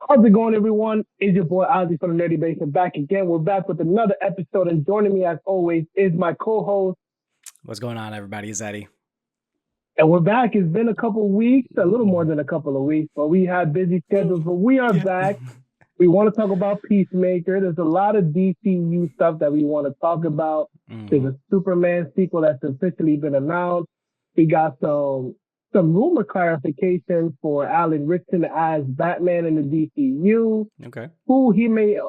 How's it going, everyone? It's your boy Ozzy from the Nerdy Basement back again. We're back with another episode, and joining me as always is my co-host. What's going on, everybody? It's Eddie. And we're back. It's been a couple of weeks, a little more than a couple of weeks, but we had busy schedules. But we are Yeah. back. We want to talk about Peacemaker. There's a lot of DCU stuff that we want to talk about. There's a Superman sequel that's officially been announced. We got some rumor clarification for Alan Ritchson as Batman in the DCU. Okay. Who he may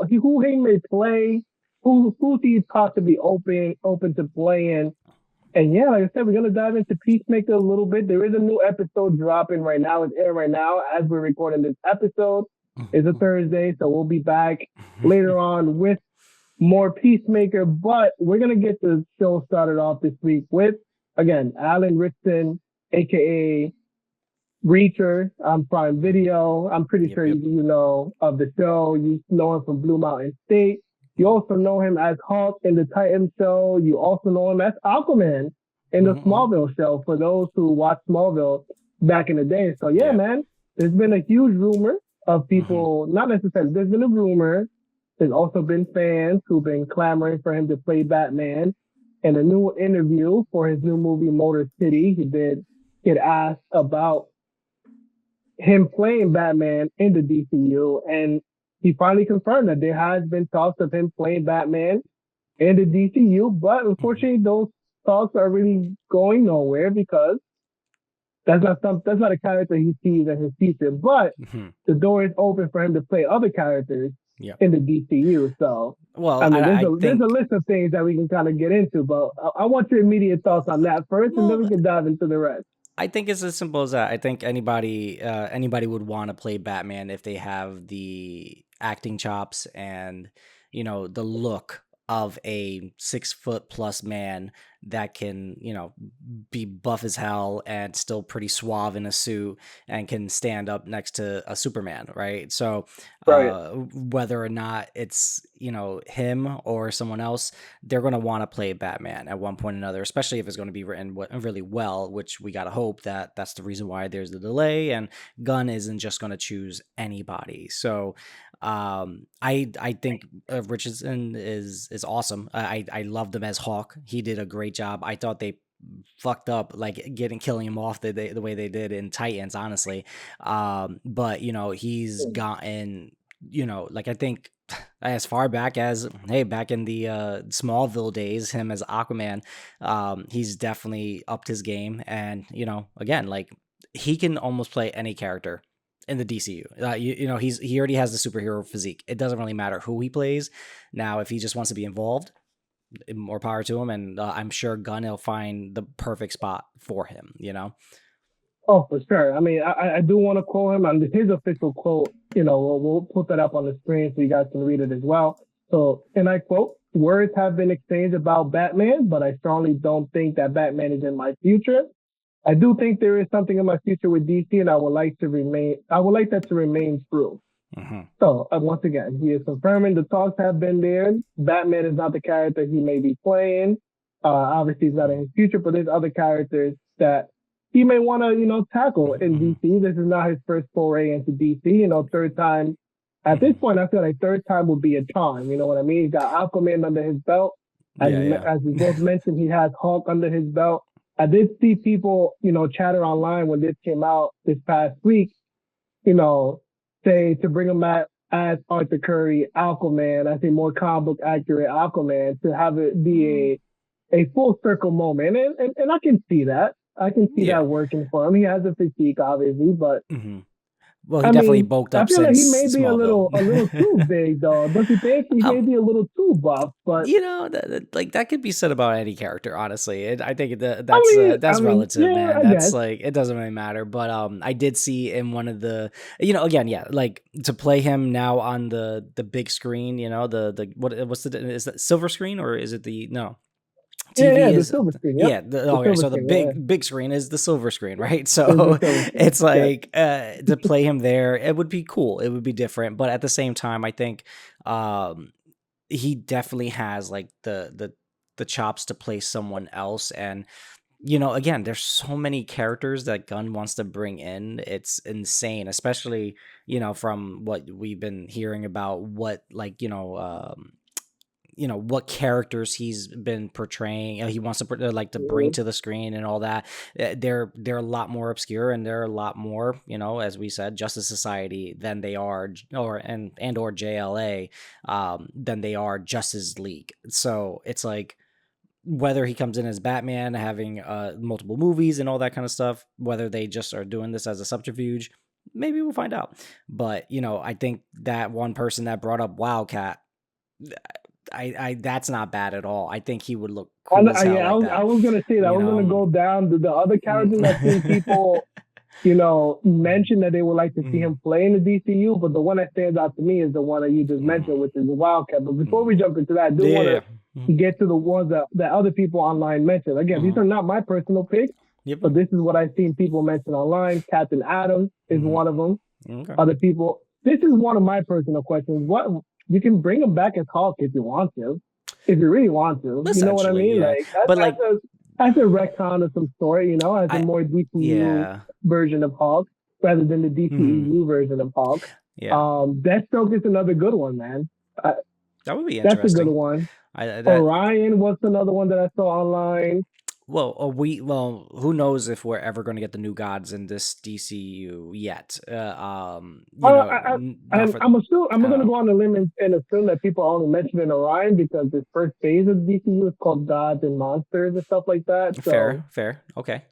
play, who he's possibly open to playing. And yeah, like I said, we're gonna dive into Peacemaker a little bit. There is a new episode dropping right now. It's airing right now as we're recording this episode. It's a Thursday, so we'll be back later on with more Peacemaker. But we're gonna get the show started off this week with, again, Alan Ritchson, aka Reacher on Prime Video. I'm pretty sure you know of the show. You know him from Blue Mountain State. You also know him as Hulk in the Titans show. You also know him as Aquaman in the Smallville show, for those who watched Smallville back in the day. So yeah, man, there's been a huge rumor of people, not necessarily, there's been a rumor. There's also been fans who've been clamoring for him to play Batman. In a new interview for his new movie, Motor City, he did get asked about him playing Batman in the DCU, and he finally confirmed that there has been talks of him playing Batman in the DCU, but unfortunately those talks are really going nowhere because that's not a character he sees in his future. But the door is open for him to play other characters in the DCU. So, well, I mean, there's a list of things that we can kind of get into, but I want your immediate thoughts on that first, and then we can dive into the rest. I think it's as simple as that. I think anybody would want to play Batman if they have the acting chops and, the look of a 6-foot+ man that can, be buff as hell and still pretty suave in a suit and can stand up next to a Superman, right? So whether or not it's, him or someone else, they're going to want to play Batman at one point or another, especially if it's going to be written really well, which we got to hope that that's the reason why there's the delay, and Gunn isn't just going to choose anybody. So I think Richardson is awesome. I loved him as Hawk. He did a great job. I thought they fucked up like killing him off the way they did in Titans, honestly. But he's gotten, like, I think as far back as back in the Smallville days, him as Aquaman, he's definitely upped his game. And again, like, he can almost play any character in the DCU. He already has the superhero physique. It doesn't really matter who he plays. Now, if he just wants to be involved, more power to him, and I'm sure Gunn will find the perfect spot for him. Oh, for sure. I mean, I do want to quote him on his official quote. We'll put that up on the screen so you guys can read it as well. So, and I quote, "Words have been exchanged about Batman, but I strongly don't think that Batman is in my future. I do think there is something in my future with DC, and I would like that to remain true." So once again, he is confirming the talks have been there. Batman is not the character he may be playing. Obviously, he's not in his future, but there's other characters that he may want to, tackle in DC. This is not his first foray into DC. Third time. At this point, I feel like third time would be a charm. You know what I mean? He's got Aquaman under his belt. As we both mentioned, he has Hulk under his belt. I did see people, chatter online when this came out this past week, say to bring him back as Arthur Curry, Aquaman, I think more comic book accurate Aquaman, to have it be a full circle moment. And I can see that. I can see that working for him. He has a physique, obviously, but well, he definitely bulked up. I feel like he may be a Smallville. little too big, though. Don't you think? He may be a little too buff, but that could be said about any character, honestly. I think that's relative, man. That's like, it doesn't really matter. But I did see in one of the, again, like, to play him now on the big screen, is that silver screen, or is it the no? TV is the silver screen. The big screen is the silver screen, right? So it's like to play him there, it would be cool. It would be different, but at the same time, I think he definitely has like the chops to play someone else, and again, there's so many characters that Gunn wants to bring in. It's insane, especially, from what we've been hearing about what, like, what characters he's been portraying, he wants to like to bring Mhm. to the screen and all that. They're a lot more obscure, and they're a lot more, as we said, Justice Society than they are, or JLA, than they are Justice League. So it's like, whether he comes in as Batman, having multiple movies and all that kind of stuff, whether they just are doing this as a subterfuge, maybe we'll find out. But I think that one person that brought up Wildcat, I that's not bad at all. I think he would look cool as hell Yeah, like I that. was gonna say that. I You was gonna know. go down to the other characters. I've seen Mm. people, mention that they would like to see Mm. him play in the DCU, but the one that stands out to me is the one that you just Mm. mentioned, which is the Wildcat. But before we Mm. jump into that, I do want Yeah. to get to the ones that other people online mentioned. Again, these Mm. are not my personal picks, Yep. but this is what I've seen people mention online. Captain Adams is Mm. one of them. Okay. Other people. This is one of my personal questions. What you can bring him back as Hulk if you want to, if you really want to. You know what I Essentially, mean? yeah. Like But like, that's a retcon of some sort. As a I more DCU yeah. version of Hulk rather than the Mm. DCEU version of Hulk. Yeah. Deathstroke is another good one, man. That would be That's a good interesting. one. I that Orion was another one that I saw online. who knows if we're ever going to get the new gods in this DCU yet? Not for, I'm I don't going to know. go on a limb and assume that people are only mentioning Orion because this first phase of DCU is called Gods and Monsters and stuff like that. So, Fair. Okay.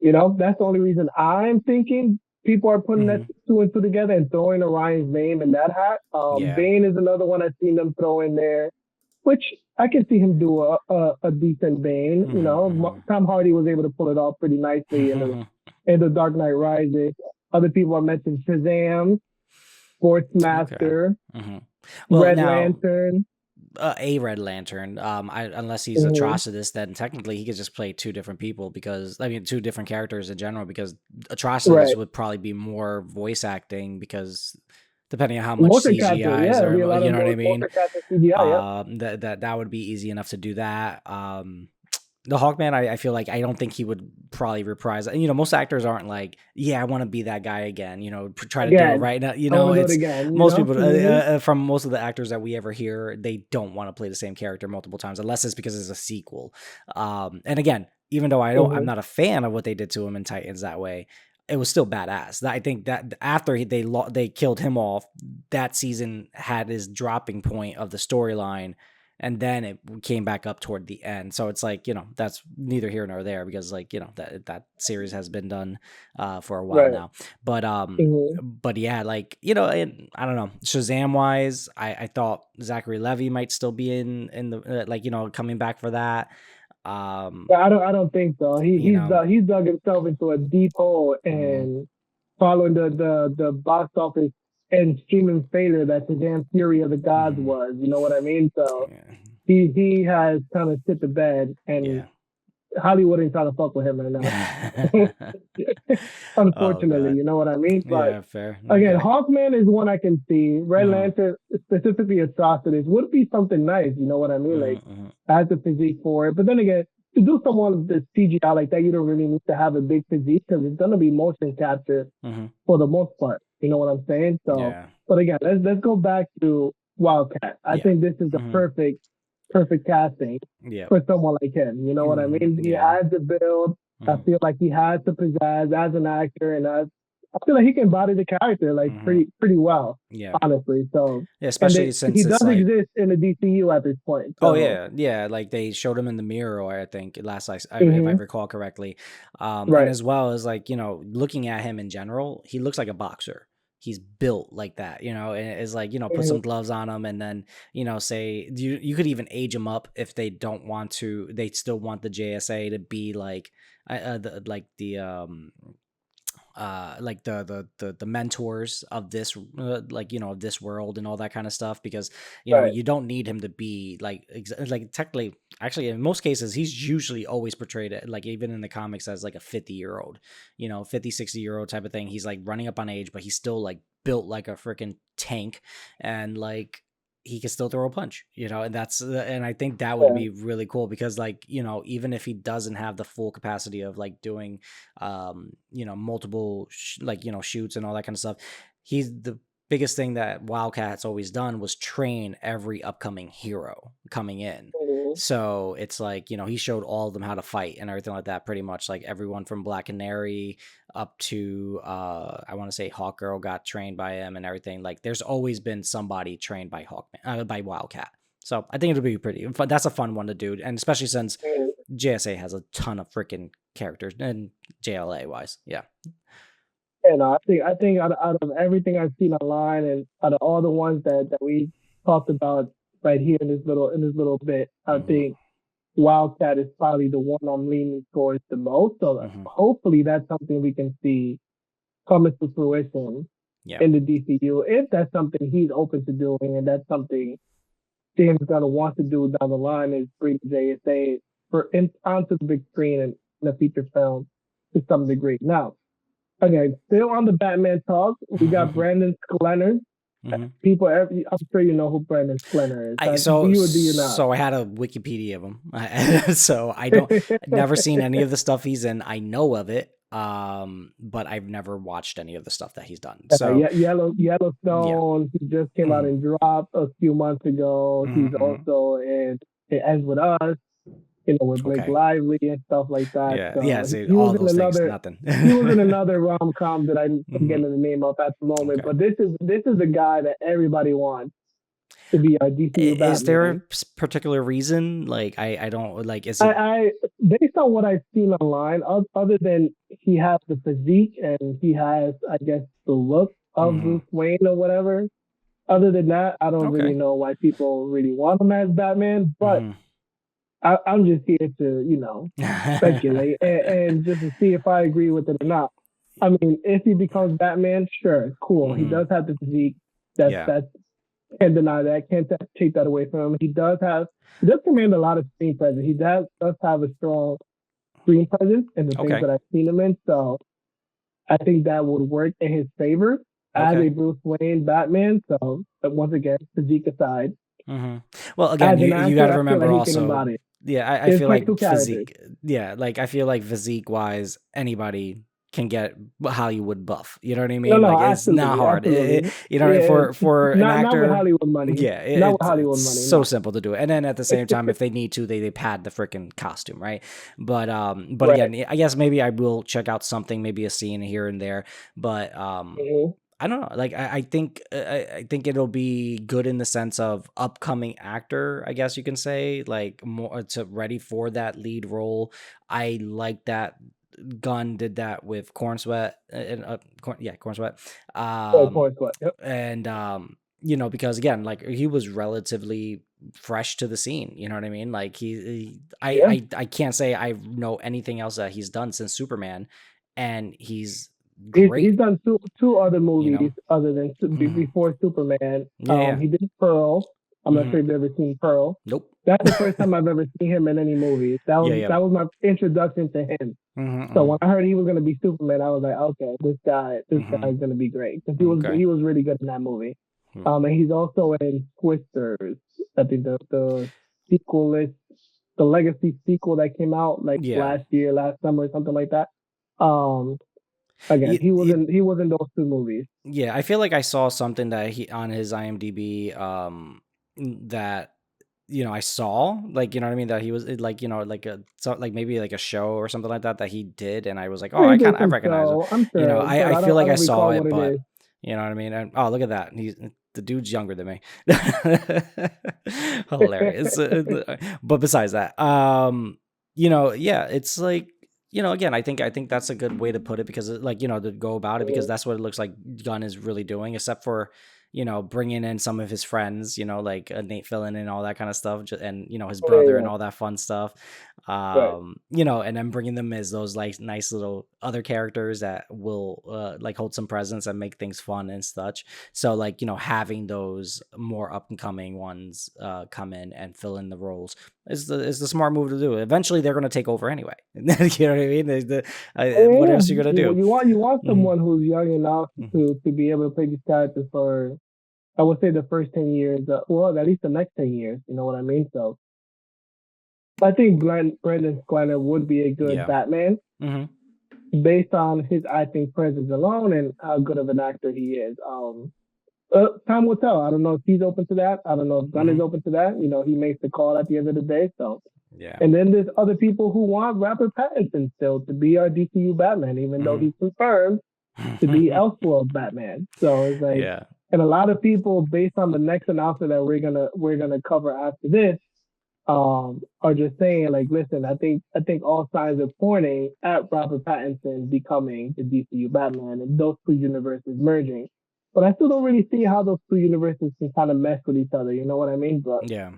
that's the only reason I'm thinking people are putting that Hmm. two and two together and throwing Orion's name in that hat. Yeah. Bane is another one I've seen them throw in there, which I can see him do a decent Bane. Hmm. Tom Hardy was able to pull it off pretty nicely Hmm. in the Dark Knight Rises. Other people are mentioning Shazam, Okay. Sportsmaster, Hmm. Well, Red now, Lantern. a Red Lantern. Unless he's Mm-hmm. Atrocitus, then technically he could just play two different people, because I mean two different characters in general. Because Atrocitus Right. would probably be more voice acting, because depending on how much Motion capture. CGIs, Yeah, there'll be a or lot of what I mean. motion capture CGI. Yep. That would be easy enough to do that. The Hawkman, I feel like I don't think he would probably reprise. And most actors aren't like, yeah, I want to be that guy again. Try to do it Again, right now. I want to do it It's again. most people, Mm-hmm. from most of the actors that we ever hear, they don't want to play the same character multiple times, unless it's because it's a sequel. And again, even though I'm Mm-hmm. not a fan of what they did to him in Titans that way, it was still badass. I think that after they killed him off, that season had his dropping point of the storyline, and then it came back up toward the end. So it's like, that's neither here nor there, because like, that series has been done for a while Right. now. But Mm-hmm. yeah, like, I don't know, Shazam wise, I thought Zachary Levi might still be in the like, coming back for that. But I don't think so. You know, He's dug himself into a deep hole mm, and following the box office and streaming failure that the damn Fury of the Gods mhm, was. You know what I mean? So yeah, he has kind of shit the bed, and yeah. Hollywood ain't trying to fuck with him right now. Oh Unfortunately, god. you know what I mean? But Yeah, fair. again, Okay. Hawkman is one I can see. Red Hmm. Lantern, specifically Atrocitus, would be something nice. You know what I mean? Like, Hmm. has the physique for it. But then again, to do someone with the CGI like that, you don't really need to have a big physique because it's gonna be motion capture Hmm. for the most part. You know what I'm saying? So, Yeah. but again, let's go back to Wildcat. I Yeah. think this is the Hmm. perfect casting Yeah. for someone like him. You know what I Hmm. mean? He Yeah. has the build. I Hmm. feel like he has the pizzazz as an actor, and I feel like he can body the character like Hmm. pretty well, Yeah. honestly. So, Yeah, and especially he since it's does like, exist in the DCU at this point. oh So, yeah, yeah, like they showed him in the mirror, I think last if I hmm recall correctly. And right. as well as, like, looking at him in general, he looks like a boxer. He's built like that, and it's like, put hmm some gloves on him, and then, say you could even age him up if they don't want to. They still want the JSA to be like, like the mentors of this, like, of this world and all that kind of stuff, because Right. you don't need him to be like like technically, actually in most cases he's usually always portrayed it, like even in the comics, as like a 50-year-old, 50, 60-year-old type of thing. He's like running up on age, but he's still like built like a freaking tank, and like, he can still throw a punch, and and I think that would Yeah. be really cool because, like, even if he doesn't have the full capacity of like doing, multiple shoots and all that kind of stuff, he's the biggest thing that Wildcat's always done was train every upcoming hero coming in. Mhm. So it's like, he showed all of them how to fight and everything like that, pretty much. Like everyone from Black Canary up to I want to say Hawk Girl got trained by him and everything. Like there's always been somebody trained by by Wildcat. So I think it'll be pretty fun. That's a fun one to do, and especially since Mhm. JSA has a ton of freaking characters and JLA wise, yeah. And I think out of everything I've seen online and out of all the ones that we talked about right here in this little bit, I think Wildcat is probably the one I'm leaning towards the most. So hopefully that's something we can see come into fruition Yeah. in the DCU if that's something he's open to doing and that's something James Gunn wants to do down the line is bring JSA onto the big screen and in a feature film to some degree. Now, again, still on the Batman talk, we got Brandon Sklenar. People, I'm sure you know who Brandon Sklenar is. Do you or do you not? So I had a Wikipedia of him. So I don't never seen any of the stuff he's in. I know of it, but I've never watched any of the stuff that he's done. So Yellowstone, he just came out and dropped a few months ago. He's also in It Ends With Us, with Blake Lively and stuff like that. Yeah, so yeah. So all those things, nothing. He was in another rom-com that I'm getting the name of at the moment. But this is a guy that everybody wants to be our DCU Batman. Is there a particular reason? Like, I don't like. Is it? I based on what I've seen online, other than he has the physique and he has, I guess, the look of Bruce Wayne or whatever. Other than that, I don't really know why people really want him as Batman, but. I'm just here to, speculate and just to see if I agree with it or not. I mean, if he becomes Batman, sure, cool. He does have the physique. That's can't deny that. Can't take that away from him. He does command a lot of screen presence. He does have a strong screen presence in the things that I've seen him in. So I think that would work in his favor as a Bruce Wayne Batman. So, but once again, physique aside. Well, again, you got to remember also. Yeah, I feel like physique. Yeah, like I feel like physique wise, anybody can get Hollywood buff. You know what I mean? Like it's not hard. For an actor, not with Hollywood money. Yeah, not with Hollywood money. So simple to do it. And then at the same time, if they need to, they pad the freaking costume, right? But again, I guess maybe I will check out something, maybe a scene here and there. But I don't know. Like I think it'll be good in the sense of upcoming actor, I guess you can say, like more to ready for that lead role. I like that Gunn did that with Corn Sweat and Corn Sweat. Corn Sweat. Yep. And because again, like he was relatively fresh to the scene. You know what I mean? Like I can't say I know anything else that he's done since Superman, and he's done two other movies other than before Superman. He did Pearl. I'm not sure if you've ever seen Pearl. Nope. That's the first time I've ever seen him in any movie. That was my introduction to him. So when I heard he was going to be Superman, I was like, okay, this guy is going to be great because he was really good in that movie. And he's also in Twisters. I think the sequel is the Legacy sequel that came out last summer, something like that. Again, he was in those two movies. Yeah, I feel like I saw something that he on his IMDb that I saw, like, you know what I mean, that he was like, maybe like a show or something like that he did, and I was like, oh, I recognize him. I'm sure, I feel like I saw it, but you know what I mean. And oh, look at that, the dude's younger than me. Hilarious. But besides that, it's like, again, I think that's a good way to put it because, like, to go about it, because that's what it looks like Gunn is really doing, except for, bringing in some of his friends, like Nate Fillion and all that kind of stuff, and, his brother and all that fun stuff, and then bringing them as those, like, nice little other characters that will, like, hold some presence and make things fun and such. So, like, having those more up and coming ones come in and fill in the roles is the smart move to do. Eventually, they're going to take over anyway. You know what I mean? What else are you going to do? You want someone who's young enough to be able to play these characters for I would say the first 10 years, well, at least the next 10 years. You know what I mean? So I think Brendan Squire would be a good Yeah. Batman Mm-hmm. based on his acting presence alone and how good of an actor he is. Time will tell. I don't know if he's open to that. I don't know if Gunn is Mm-hmm. open to that. You know, he makes the call at the end of the day. So, Yeah. and then there's other people who want Robert Pattinson still to be our DCU Batman, even though he's confirmed to be Mm-hmm. Elseworld Batman. So it's like, Yeah. and a lot of people, based on the next announcement that we're gonna cover after this, are just saying like, listen, I think all signs are pointing at Robert Pattinson becoming the DCU Batman and those two universes merging. But I still don't really see how those two universes can kind of mesh with each other. You know what I mean? But Yeah.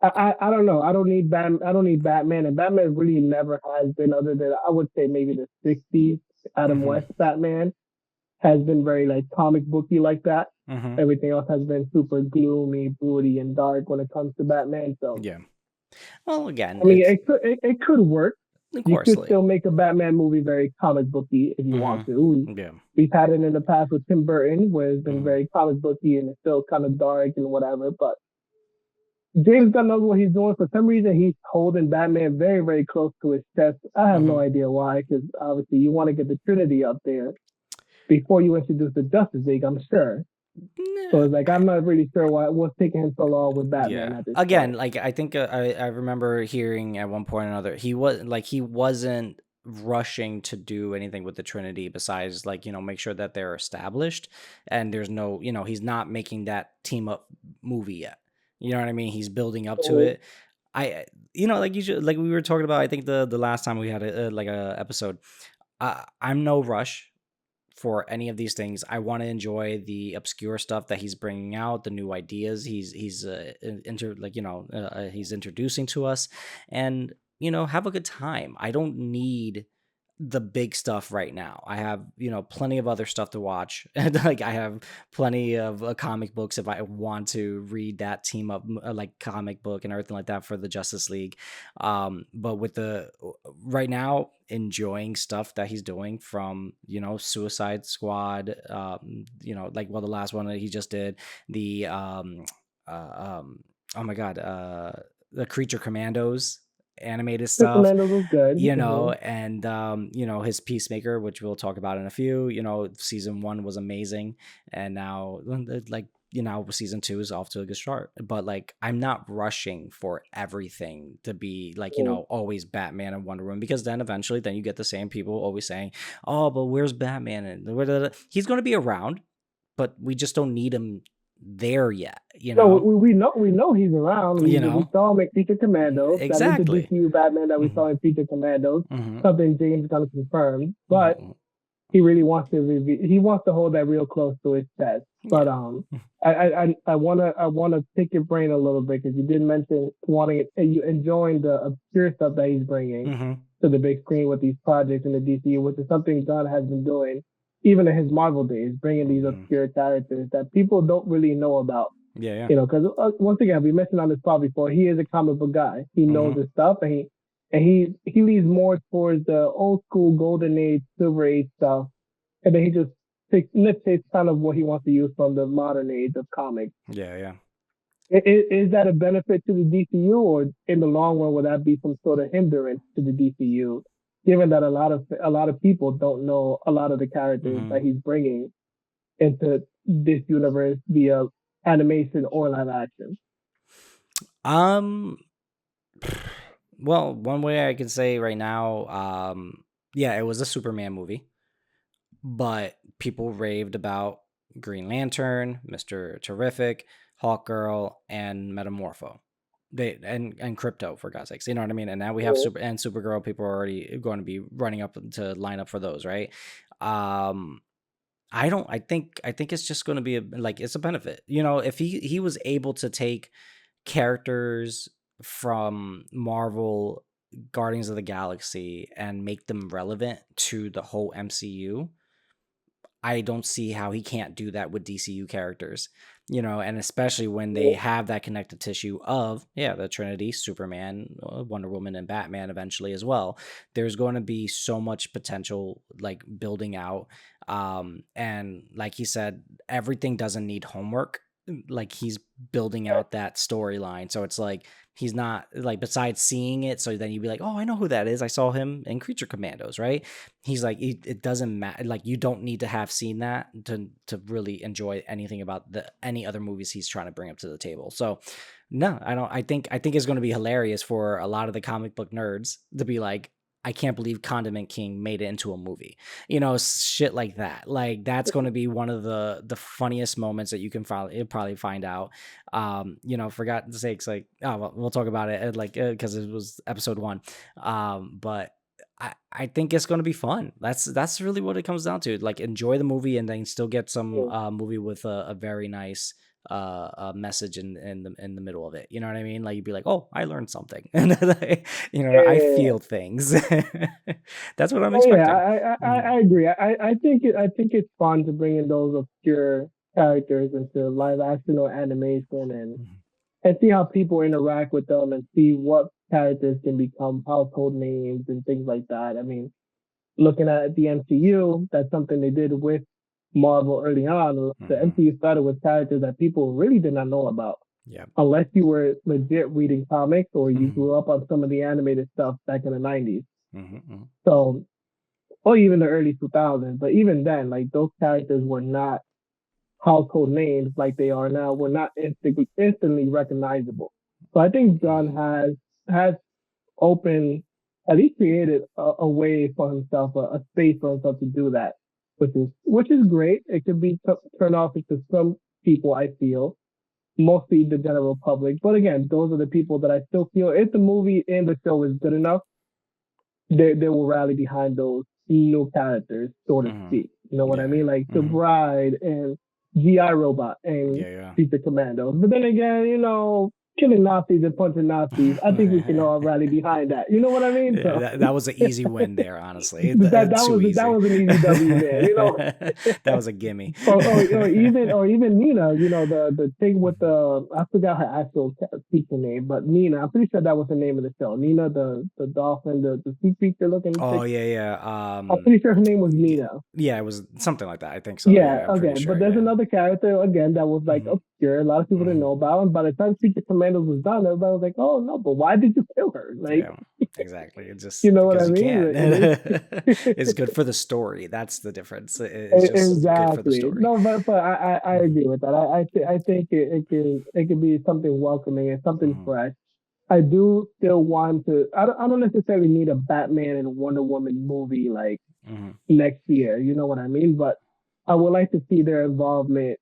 I don't know. I don't need Batman, and Batman really never has been, other than I would say maybe the '60s Adam Mm-hmm. West Batman has been very like comic booky like that. Mm-hmm. Everything else has been super gloomy, broody, and dark when it comes to Batman. So Yeah. Well, again, I mean, it's it could work. of You course could like. still make a Batman movie very comic booky if you want to. Mm-hmm. Yeah. We've had it in the past with Tim Burton, where it's been Mm-hmm. very comic booky and it's still kind of dark and whatever. But James Gunn knows what he's doing. For some reason, he's holding Batman very, very close to his chest. I have Mm-hmm. no idea why, because obviously you want to get the Trinity up there before you introduce the Justice League, I'm sure. So it's like I'm not really sure what's taking him so long with Batman Yeah. at this Again, point. like I think I remember hearing at one point or another he wasn't rushing to do anything with the Trinity besides like, make sure that they're established and there's no, he's not making that team up movie yet. You know what I mean? He's building up to So, it. I like you should, like we were talking about, I think the last time we had a episode. I'm no rush for any of these things. I want to enjoy the obscure stuff that he's bringing out, the new ideas he's introducing to us, and have a good time. I don't need the big stuff right now. I have, plenty of other stuff to watch. And like I have plenty of comic books if I want to read that team up like comic book and everything like that for the Justice League. But with the right now enjoying stuff that he's doing from, Suicide Squad, like the last one that he just did, the oh my god, the Creature Commandos animated the stuff, Commandos was good. and his Peacemaker, which we'll talk about in a few. Season 1 was amazing, and now like season 2 is off to a good start. But like I'm not rushing for everything to be like always Batman and Wonder Woman, because then eventually you get the same people always saying, oh, but where's Batman? And he's going to be around, but we just don't need him there yet. No, we know he's around. You We know saw him in Future Commandos. That is the exactly. DCU Batman that we Hmm. saw in Future Commandos. Hmm. Something James Gunn confirmed, but Hmm. he really wants to he wants to hold that real close to his chest. But Yeah. I wanna pick your brain a little bit, because you did mention wanting it, you enjoying the obscure stuff that he's bringing Hmm. to the big screen with these projects in the DCU, which is something Gunn has been doing even in his Marvel days, bringing these Hmm. obscure characters that people don't really know about. Yeah. Because once again, we mentioned on this pod before, he is a comic book guy. He knows Hmm. his stuff, and he leans more towards the old school golden age, silver age stuff, and then he just takes kind of what he wants to use from the modern age of comics. Yeah. Is that a benefit to the DCU, or in the long run, would that be some sort of hindrance to the DCU? Given that a lot of people don't know a lot of the characters Hmm. that he's bringing into this universe via animation or live action. Um. Well, one way I can say right now, yeah, it was a Superman movie, but people raved about Green Lantern, Mr. Terrific, Hawkgirl, and Metamorpho. And Crypto, for God's sakes, you know what I mean. And now we have Supergirl. People are already going to be running up to line up for those, right? Um, I don't. I think it's just going to be it's a benefit. If he was able to take characters from Marvel, Guardians of the Galaxy, and make them relevant to the whole MCU, I don't see how he can't do that with DCU characters, and especially when they have that connective tissue of, the Trinity, Superman, Wonder Woman, and Batman eventually as well. There's going to be so much potential, like, building out. And like he said, everything doesn't need homework. Like, he's building out that storyline. So it's like, he's not, like, besides seeing it, so then you'd be like, oh, I know who that is. I saw him in Creature Commandos, right? He's like, it doesn't matter. Like, you don't need to have seen that to really enjoy anything about any other movies he's trying to bring up to the table. So no, I don't. I think it's going to be hilarious for a lot of the comic book nerds to be like, I can't believe Condiment King made it into a movie. Shit like that. Like, that's going to be one of the funniest moments that you can probably find out. For God's sakes, like, oh, well, we'll talk about it, like, because it was episode 1. But I think it's going to be fun. That's really what it comes down to. Like, enjoy the movie and then still get some movie with a very nice a message in the middle of it. You know what I mean? Like, you'd be like, oh, I learned something. I feel things. That's what I'm expecting. I agree. I think it's fun to bring in those obscure characters into live action or animation and see how people interact with them and see what characters can become household names and things like that. I mean, looking at the MCU, that's something they did with Marvel early on. The MCU started with characters that people really did not know about. Yeah. Unless you were legit reading comics or you grew up on some of the animated stuff back in the 90s. So, or even the early 2000s. But even then, like, those characters were not household names like they are now. Were not instantly recognizable. So I think John has opened, at least created a way for himself, a space for himself to do that, which is great. It could be turned off to some people, I feel, mostly the general public. But again, those are the people that I still feel, if the movie and the show is good enough, they will rally behind those new characters, so to speak. You know what I mean? Like the Bride and GI Robot and Pizza Commandos. But then again, killing Nazis and punching Nazis, I think we can all rally behind that. You know what I mean? So, that was an easy win there, honestly. that was an easy W there. That was a gimme. or even Nina. The thing with I forgot her actual feature name, but Nina. I'm pretty sure that was the name of the show. Nina, the dolphin, the sea creature looking. Oh thing. yeah. I'm pretty sure her name was Nina. Yeah, it was something like that. I think so. Yeah, okay. Sure, but there's another character again that was like obscure. A lot of people didn't know about, and by the time Secret Commandos was done, everybody was like, "Oh no, but why did you kill her?" Like, exactly. It just what I mean. It's good for the story. That's the difference. It's just exactly. good for the story. No, but I agree with that. I think it could be something welcoming and something fresh. I do still want to. I don't necessarily need a Batman and Wonder Woman movie like next year. You know what I mean? But I would like to see their involvement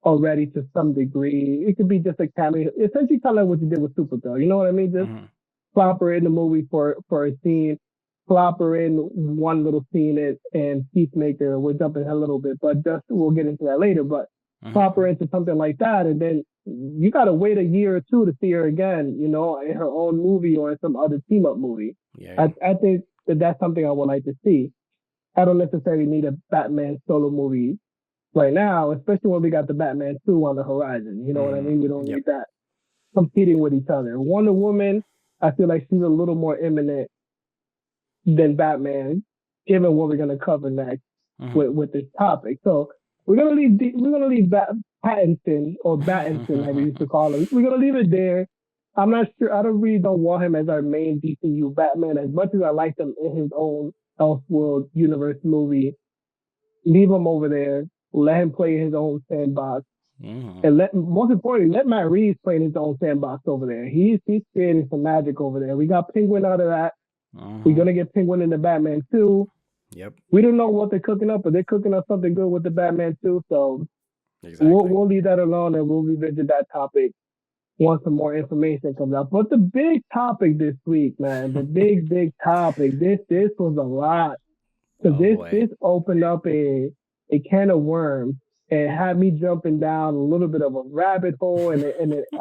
already to some degree. It could be just a cameo, essentially kind of like what you did with Supergirl. You know what I mean? Just plop her in the movie for a scene, plop her in one little scene and Peacemaker. We're jumping a little bit, but we'll get into that later. But plop her into something like that, and then you got to wait a year or two to see her again, in her own movie or in some other team up movie. Yeah. I think that's something I would like to see. I don't necessarily need a Batman solo movie right now, especially when we got the Batman 2 on the horizon. You know what I mean? We don't need that competing with each other. Wonder Woman, I feel like she's a little more imminent than Batman, given what we're going to cover next with this topic. So we're gonna leave Pattinson, or Battinson, as we used to call him. We're gonna leave it there. I'm not sure. I don't want him as our main DCU Batman. As much as I like him in his own Elseworld universe movie, leave him over there. Let him play his own sandbox, and most importantly, let Matt Reeves play in his own sandbox over there. He's creating some magic over there. We got Penguin out of that. We're gonna get Penguin in the Batman 2. Yep. We don't know what they're cooking up, but they're cooking up something good with the Batman 2. So we'll leave that alone and we'll revisit that topic once some more information comes out. But the big topic this week, man, the big topic. This was a lot. Because this opened up a can of worms and had me jumping down a little bit of a rabbit hole, and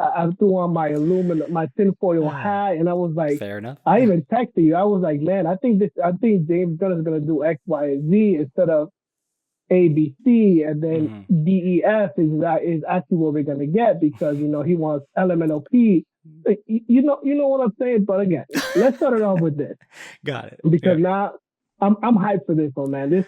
I threw on my tinfoil hat, and I was like, fair enough. I even texted you. I was like, man, I think James Gunn is gonna do X, Y, and Z instead of ABC, and then Mm-hmm. DEF is actually what we're gonna get because he wants LMNOP. You know what I'm saying. But again, let's start it off with this Got it. because Yeah. now I'm hyped for this one, man. This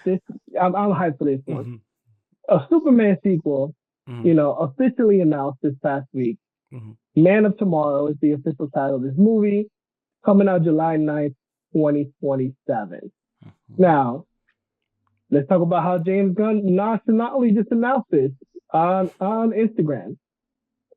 I'm hyped for this one. Mm-hmm. A Superman sequel, Mm-hmm. officially announced this past week. Mm-hmm. Man of Tomorrow is the official title of this movie, coming out July 9th, 2027. Mm-hmm. Now, let's talk about how James Gunn nonchalantly just announced this on Instagram,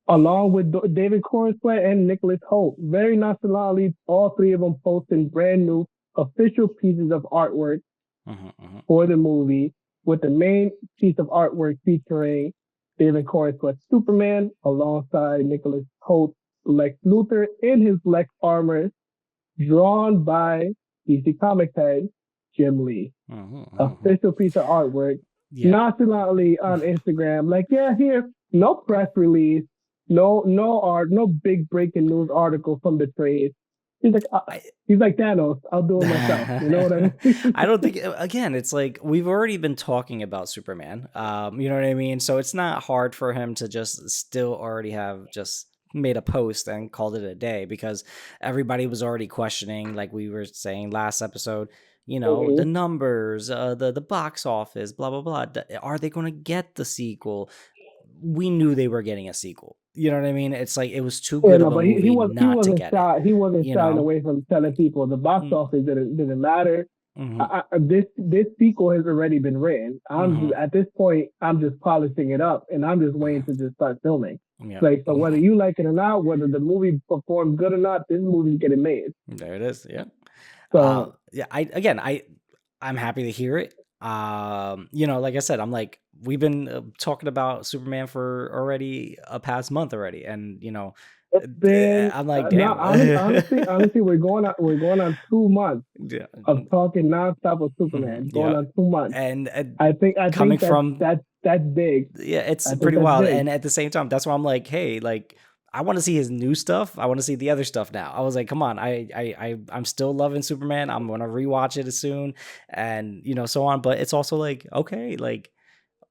along with David Corenswet and Nicholas Holt. Very nonchalantly, all three of them posting brand new official pieces of artwork Mm-hmm. for the movie, with the main piece of artwork featuring David Corenswet's Superman alongside Nicholas Holt's Lex Luthor in his Lex armor, drawn by DC Comics head Jim Lee. Mm-hmm. Official piece of artwork, Yeah. nonchalantly on Instagram. Like, yeah, here, no press release, no art, no big breaking news article from the trade. He's like Thanos. I'll do it myself. You know what I mean? I don't think, again, it's like we've already been talking about Superman. You know what I mean? So it's not hard for him to just still already have just made a post and called it a day, because everybody was already questioning, like we were saying last episode, the numbers, the box office, blah blah blah. Are they going to get the sequel? We knew they were getting a sequel. You know what I mean? It's like it was too Yeah, good no, of a but he movie was he not to wasn't get it. shy. He wasn't You shying know? away from telling people the box office didn't matter. Mm-hmm. This sequel has already been written. At this point, I'm just polishing it up, and I'm just waiting to just start filming. Yeah. Like, so whether you like it or not, whether the movie performs good or not, this movie's getting made. There it is. Yeah. So Yeah. I'm happy to hear it. Like I said, I'm like, we've been talking about Superman for already a past month already, and it's been I'm like, no, damn. honestly, we're going on 2 months Yeah. of talking nonstop of Superman. Going Yeah. on 2 months. And I think coming from that's big. yeah, it's I think pretty that's wild. big. And at the same time, that's why I'm like, hey, like, I want to see his new stuff. I want to see the other stuff now. I was like, come on, I'm still loving Superman. I'm gonna rewatch it soon, and so on. But it's also like, okay, like,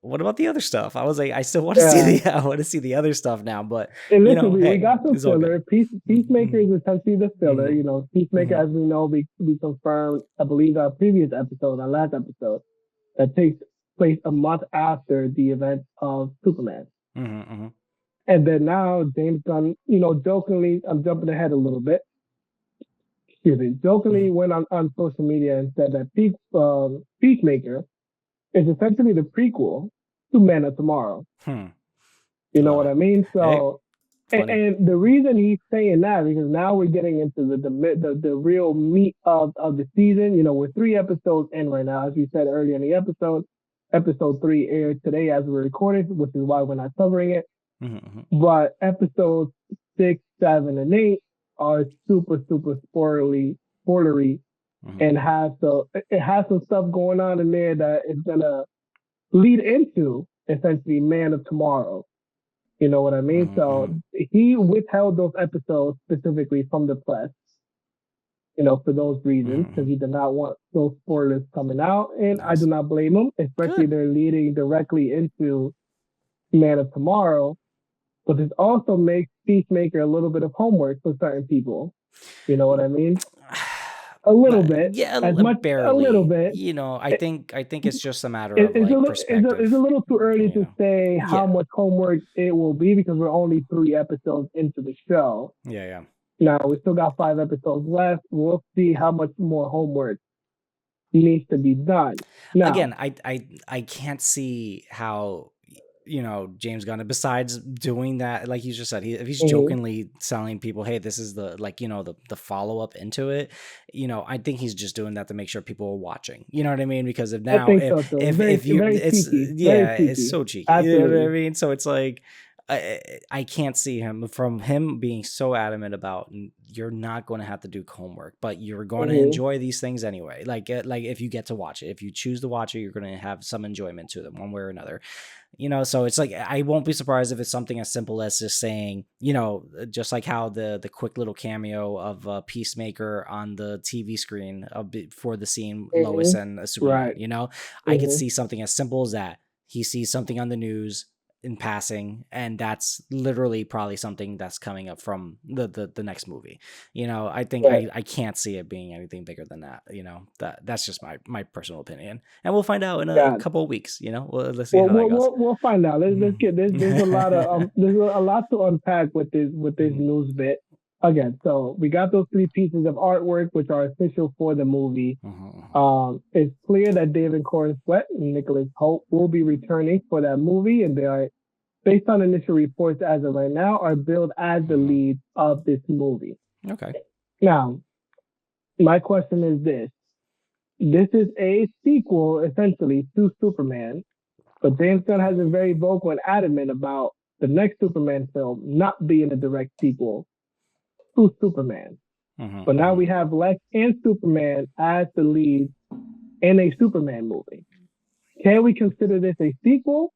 what about the other stuff? I was like, I still want to see I want to see the other stuff now. But And listen, we hey, got some it's all good. filler. Peacemaker is essentially the filler. Mm-hmm. Peacemaker, Mm-hmm. as we know, we confirmed, I believe, our last episode, that takes place a month after the event of Superman. Mm-hmm. Mm-hmm. And then now James Gunn, jokingly, I'm jumping ahead a little bit. Jokingly went on social media and said that Peacemaker is essentially the prequel to Man of Tomorrow. You know what I mean? So, hey, and the reason he's saying that, because now we're getting into the real meat of the season. We're 3 episodes in right now, as we said earlier in the episode. Episode 3 aired today as we're recording, which is why we're not covering it. Mm-hmm. But episodes 6, 7, and 8 are super, super spoilery, and it has some stuff going on in there that is gonna lead into essentially Man of Tomorrow. You know what I mean? So he withheld those episodes specifically from the press, for those reasons, because he did not want those spoilers coming out, and nice. I do not blame him, especially they're leading directly into Man of Tomorrow. But this also makes Peacemaker a little bit of homework for certain people. You know what I mean? A little bit. Yeah, barely. A little bit. I think it's just a matter of perspective. It's a little too early to say how much homework it will be, because we're only 3 episodes into the show. Yeah. Now, we still got 5 episodes left. We'll see how much more homework needs to be done. Now, again, I can't see how James Gunn, besides doing that, like you just said, if he's jokingly telling people, hey, this is the the follow-up into it, I think he's just doing that to make sure people are watching. You know what I mean? Because if now it's so cheeky. Absolutely. You know what I mean? So it's like, I can't see him from him being so adamant about you're not going to have to do homework, but you're going to enjoy these things anyway. Like if you get to watch it, if you choose to watch it, you're going to have some enjoyment to them one way or another. So it's like, I won't be surprised if it's something as simple as just saying, just like how the quick little cameo of Peacemaker on the TV screen for the scene Lois and Superman, Right. I could see something as simple as that. He sees something on the news in passing, and that's literally probably something that's coming up from the next movie. I think I can't see it being anything bigger than that. That's just my personal opinion, and we'll find out in a couple of weeks. Let's see how that goes. We'll find out. Let's get there's a lot of there's a lot to unpack with this news bit. Again, so we got those 3 pieces of artwork which are official for the movie. It's clear that David Corn Sweat and Nicholas Hoult will be returning for that movie, and they are, based on initial reports as of right now, are billed as the leads of this movie. Okay. Now, my question is this. This is a sequel, essentially, to Superman, but James Gunn has been very vocal and adamant about the next Superman film not being a direct sequel to Superman. But now we have Lex and Superman as the leads in a Superman movie. Can we consider this a sequel,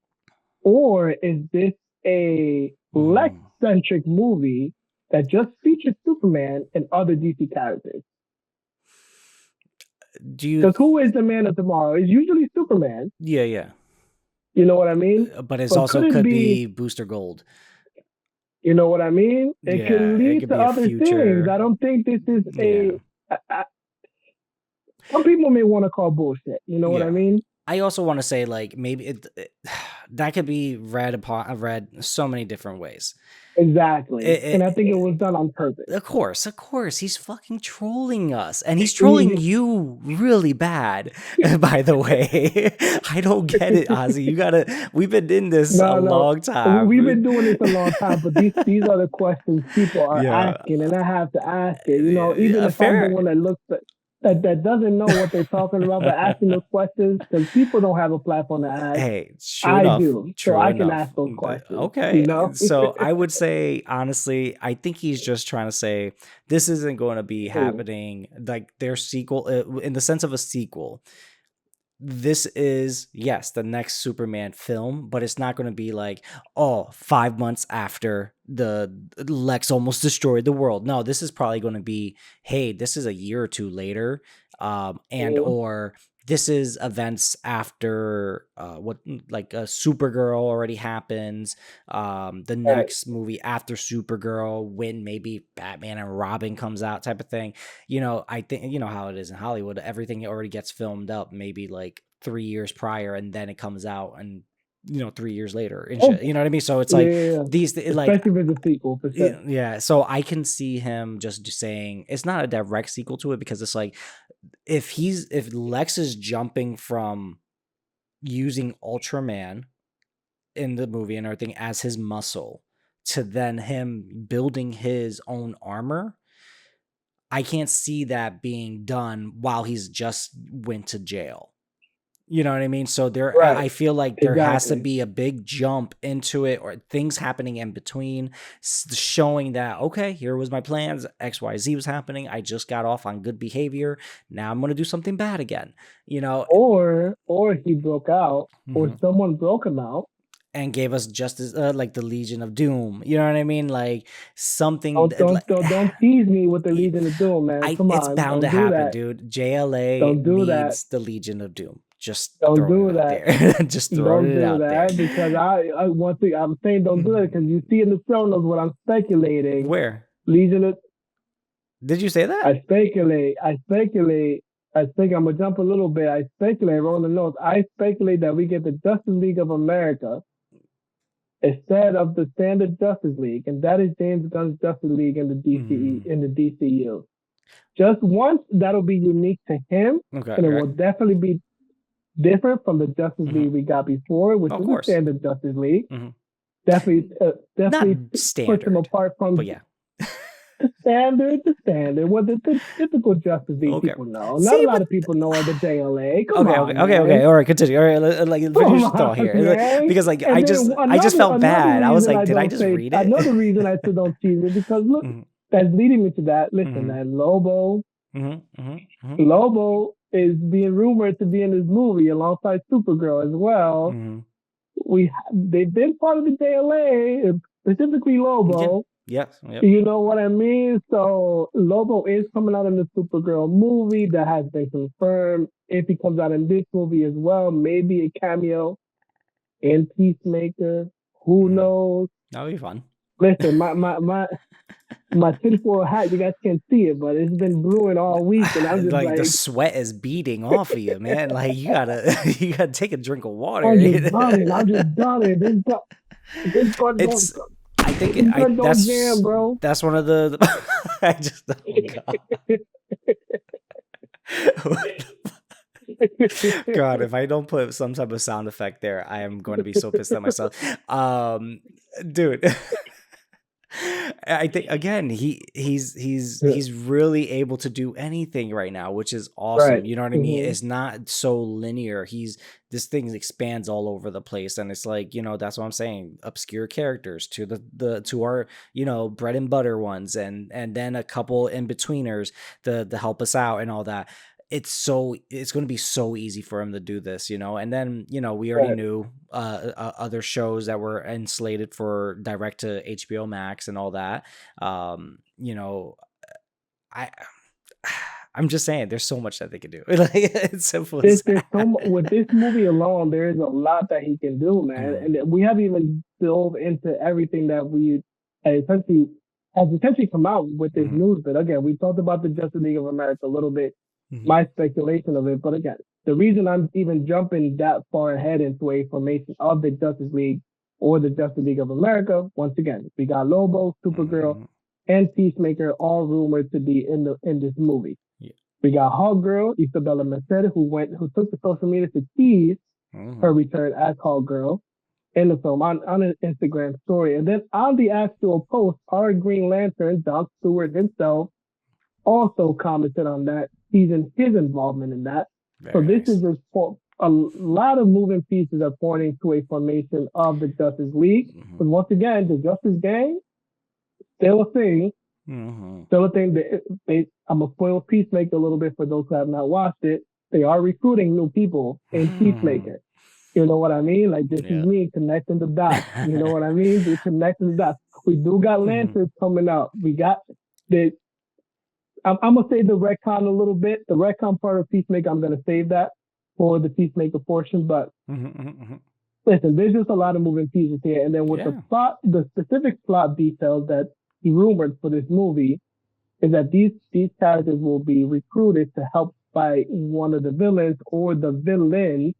or is this a Lex-centric movie that just features Superman and other DC characters? Because who is the man of tomorrow? It's usually Superman. Yeah. You know what I mean? But it also could be Booster Gold. You know what I mean? It could lead to other things. I don't think this is some people may want to call bullshit. You know what I mean? I also want to say, like, maybe that could be read so many different ways. Exactly. And I think it was done on purpose. Of course. He's fucking trolling us. And he's trolling you really bad, by the way. I don't get it, Ozzy. We've been in this a long time. We've been doing this a long time, but these are the questions people are asking, and I have to ask it. Even if I'm the one that looks that doesn't know what they're talking about, but asking those questions, because people don't have a platform to ask. Hey, I do, so I can ask those questions. Okay, so I would say, honestly, I think he's just trying to say this isn't going to be happening, like their sequel, in the sense of a sequel. This is, yes, the next Superman film, but it's not going to be like, 5 months after the Lex almost destroyed the world. No, this is probably going to be, hey, this is a year or two later, or this is events after Supergirl already happens. The next movie after Supergirl, when maybe Batman and Robin comes out, type of thing. I think how it is in Hollywood. Everything already gets filmed up maybe like 3 years prior, and then it comes out, and 3 years later and shit. You know what I mean? So it's these like, especially with the sequel, for sure. Yeah. So I can see him just saying it's not a direct sequel to it, because it's like, if Lex is jumping from using Ultraman in the movie and everything as his muscle to then him building his own armor, I can't see that being done while he's just went to jail. You know what I mean? So I feel like there has to be a big jump into it, or things happening in between, showing that, okay, here was my plans, XYZ was happening, I just got off on good behavior, now I'm going to do something bad again, Or he broke out, or someone broke him out, and gave us justice, like the Legion of Doom. You know what I mean? Like something. Don't tease me with the Legion of Doom, man. It's bound to happen, dude. JLA needs the Legion of Doom. Just don't do that. Just throw it out there. Because I one thing I'm saying, don't do that, because you see in the show notes what I'm speculating. Where? Legion of. Did you say that? I speculate. I think I'm gonna jump a little bit. I speculate. Roll the notes. I speculate that we get the Justice League of America instead of the standard Justice League, and that is James Gunn's Justice League in the DCU. Just once, that'll be unique to him, and it will definitely be different from the Justice League we got before, which is the standard Justice League. Definitely not standard, puts him apart from. But yeah. The standard. What the typical Justice League Okay. people know. Not See, a lot but of people know are the JLA. Come okay, okay, on, okay, okay. man. All right, continue. All right, like finish Come your thought on, here. man. Because like And then I just felt another bad. I was reason like, I did I don't just say read it? another reason I still don't cheese it because look, Mhm, that's leading me to that. Listen, mhm, that Lobo mhm, mhm, mhm, Lobo is being rumored to be in this movie alongside Supergirl as well. mhm. They've been part of the JLA, specifically Yeah. Lobo. Yes. Yep. You know what I mean? So Lobo is coming out in the Supergirl movie that has been confirmed. If he comes out in this movie as well, maybe a cameo in Peacemaker. Who Mhm. knows? That'll be fun. Listen, my tinfoil hat, you guys can't see it, but it's been brewing all week, and I'm just Like the like, sweat is beating off of you, man. Like you gotta you gotta take a drink of water. I'm just done. I'm just done. This gun don't, It's I think this gun don't jam, bro. that's one of the I just oh god. God, if I don't put some type of sound effect there, I am going to be so pissed at myself. Dude, I think again, he's really able to do anything right now, which is awesome. Right. You know what I mean? Mm-hmm. It's not so linear. This thing expands all over the place, and it's like, that's what I'm saying. Obscure characters to the to our, bread and butter ones, and then a couple in betweeners to help us out and all that. It's going to be so easy for him to do this, and then we already Right. knew other shows that were slated for direct to HBO Max and all that. I I'm just saying there's so much that they could do. Like it's simple as There's so that. much with this movie alone. There is a lot that he can do, man, Mhm, and we haven't even dove into everything that we essentially has essentially come out with this mhm, news. But again, we talked about the Justice League of America a little bit, mhm, my speculation of it. But again, the reason I'm even jumping that far ahead into a formation of the Justice League or the Justice League of America, once again, we got Lobo, Supergirl, mhm. and Peacemaker all rumored to be in this movie. Yeah. We got Hog Girl, Isabella Merced, who took to social media to tease her Mhm, return as Hog Girl in the film on an Instagram story. And then on the actual post, our Green Lantern, Doc Stewart himself, also commented on that, teasing his involvement in that. So very this is nice. just a lot of moving pieces are pointing to a formation of the Justice League. Mhm, But once again, the Justice Gang, still a thing. mhm. Still a thing. I'm going to spoil Peacemaker a little bit for those who have not watched it. They are recruiting new people in Peacemaker. You know what I mean? Like this is Yeah. me connecting the dots. You know what I mean? They're connecting the dots. We do got Mhm, lanterns coming up. We got the. I'm gonna say the retcon a little bit. The retcon part of Peacemaker, I'm gonna save that for the Peacemaker portion. But mhm, mhm, mhm. listen, there's just a lot of moving pieces here. And then with the Yeah. plot, the specific plot details that he rumored for this movie is that these characters will be recruited to help fight one of the villains or the villain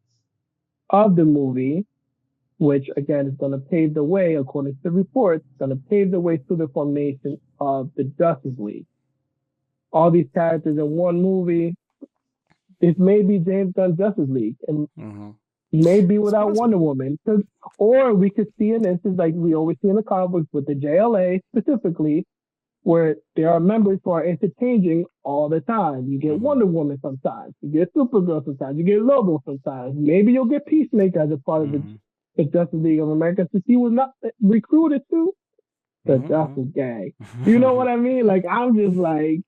of the movie, which again is going to pave the way, according to the reports, going to pave the way to the formation of the Justice League. All these characters in one movie. This may be James Gunn's Justice League, and Mhm. maybe It's without Wonder possible. Woman. Or we could see an instance like we always see in the comic books with the JLA specifically, where there are members who are interchanging all the time. You get Mhm, Wonder Woman sometimes, you get Supergirl sometimes, you get Lobo sometimes. Maybe you'll get Peacemaker as a part of mhm, the Justice League of America since he was not recruited to the mhm, Justice Gang. You know what mhm. I mean? Like I'm just like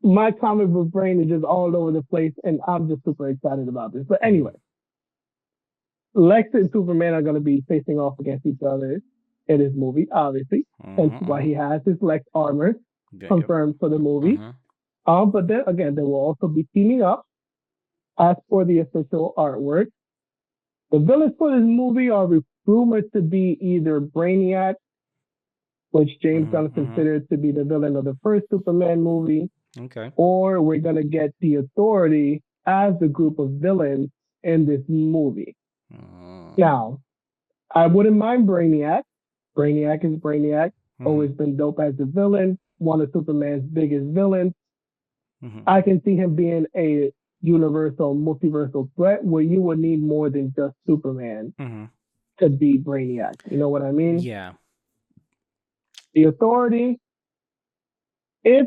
my comic book brain is just all over the place, and I'm just super excited about this. But anyway, Mhm, Lex and Superman are going to be facing off against each other in this movie, obviously. Hence mhm, why mhm. he has his Lex armor Yeah, yep. confirmed for the movie. Mhm, But then again, they will also be teaming up as for the official artwork. The villains for this movie are rumored to be either Brainiac, which James mhm, Gunn mhm. considered to be the villain of the first Superman movie, Okay. or we're going to get the Authority as the group of villains in this movie. Mhm, Now, I wouldn't mind Brainiac. Brainiac is Brainiac. mhm, Always been dope as the villain. One of Superman's biggest villains. mhm, I can see him being a universal, multiversal threat where you would need more than just Superman mhm. to beat Brainiac. You know what I mean? Yeah. The Authority, if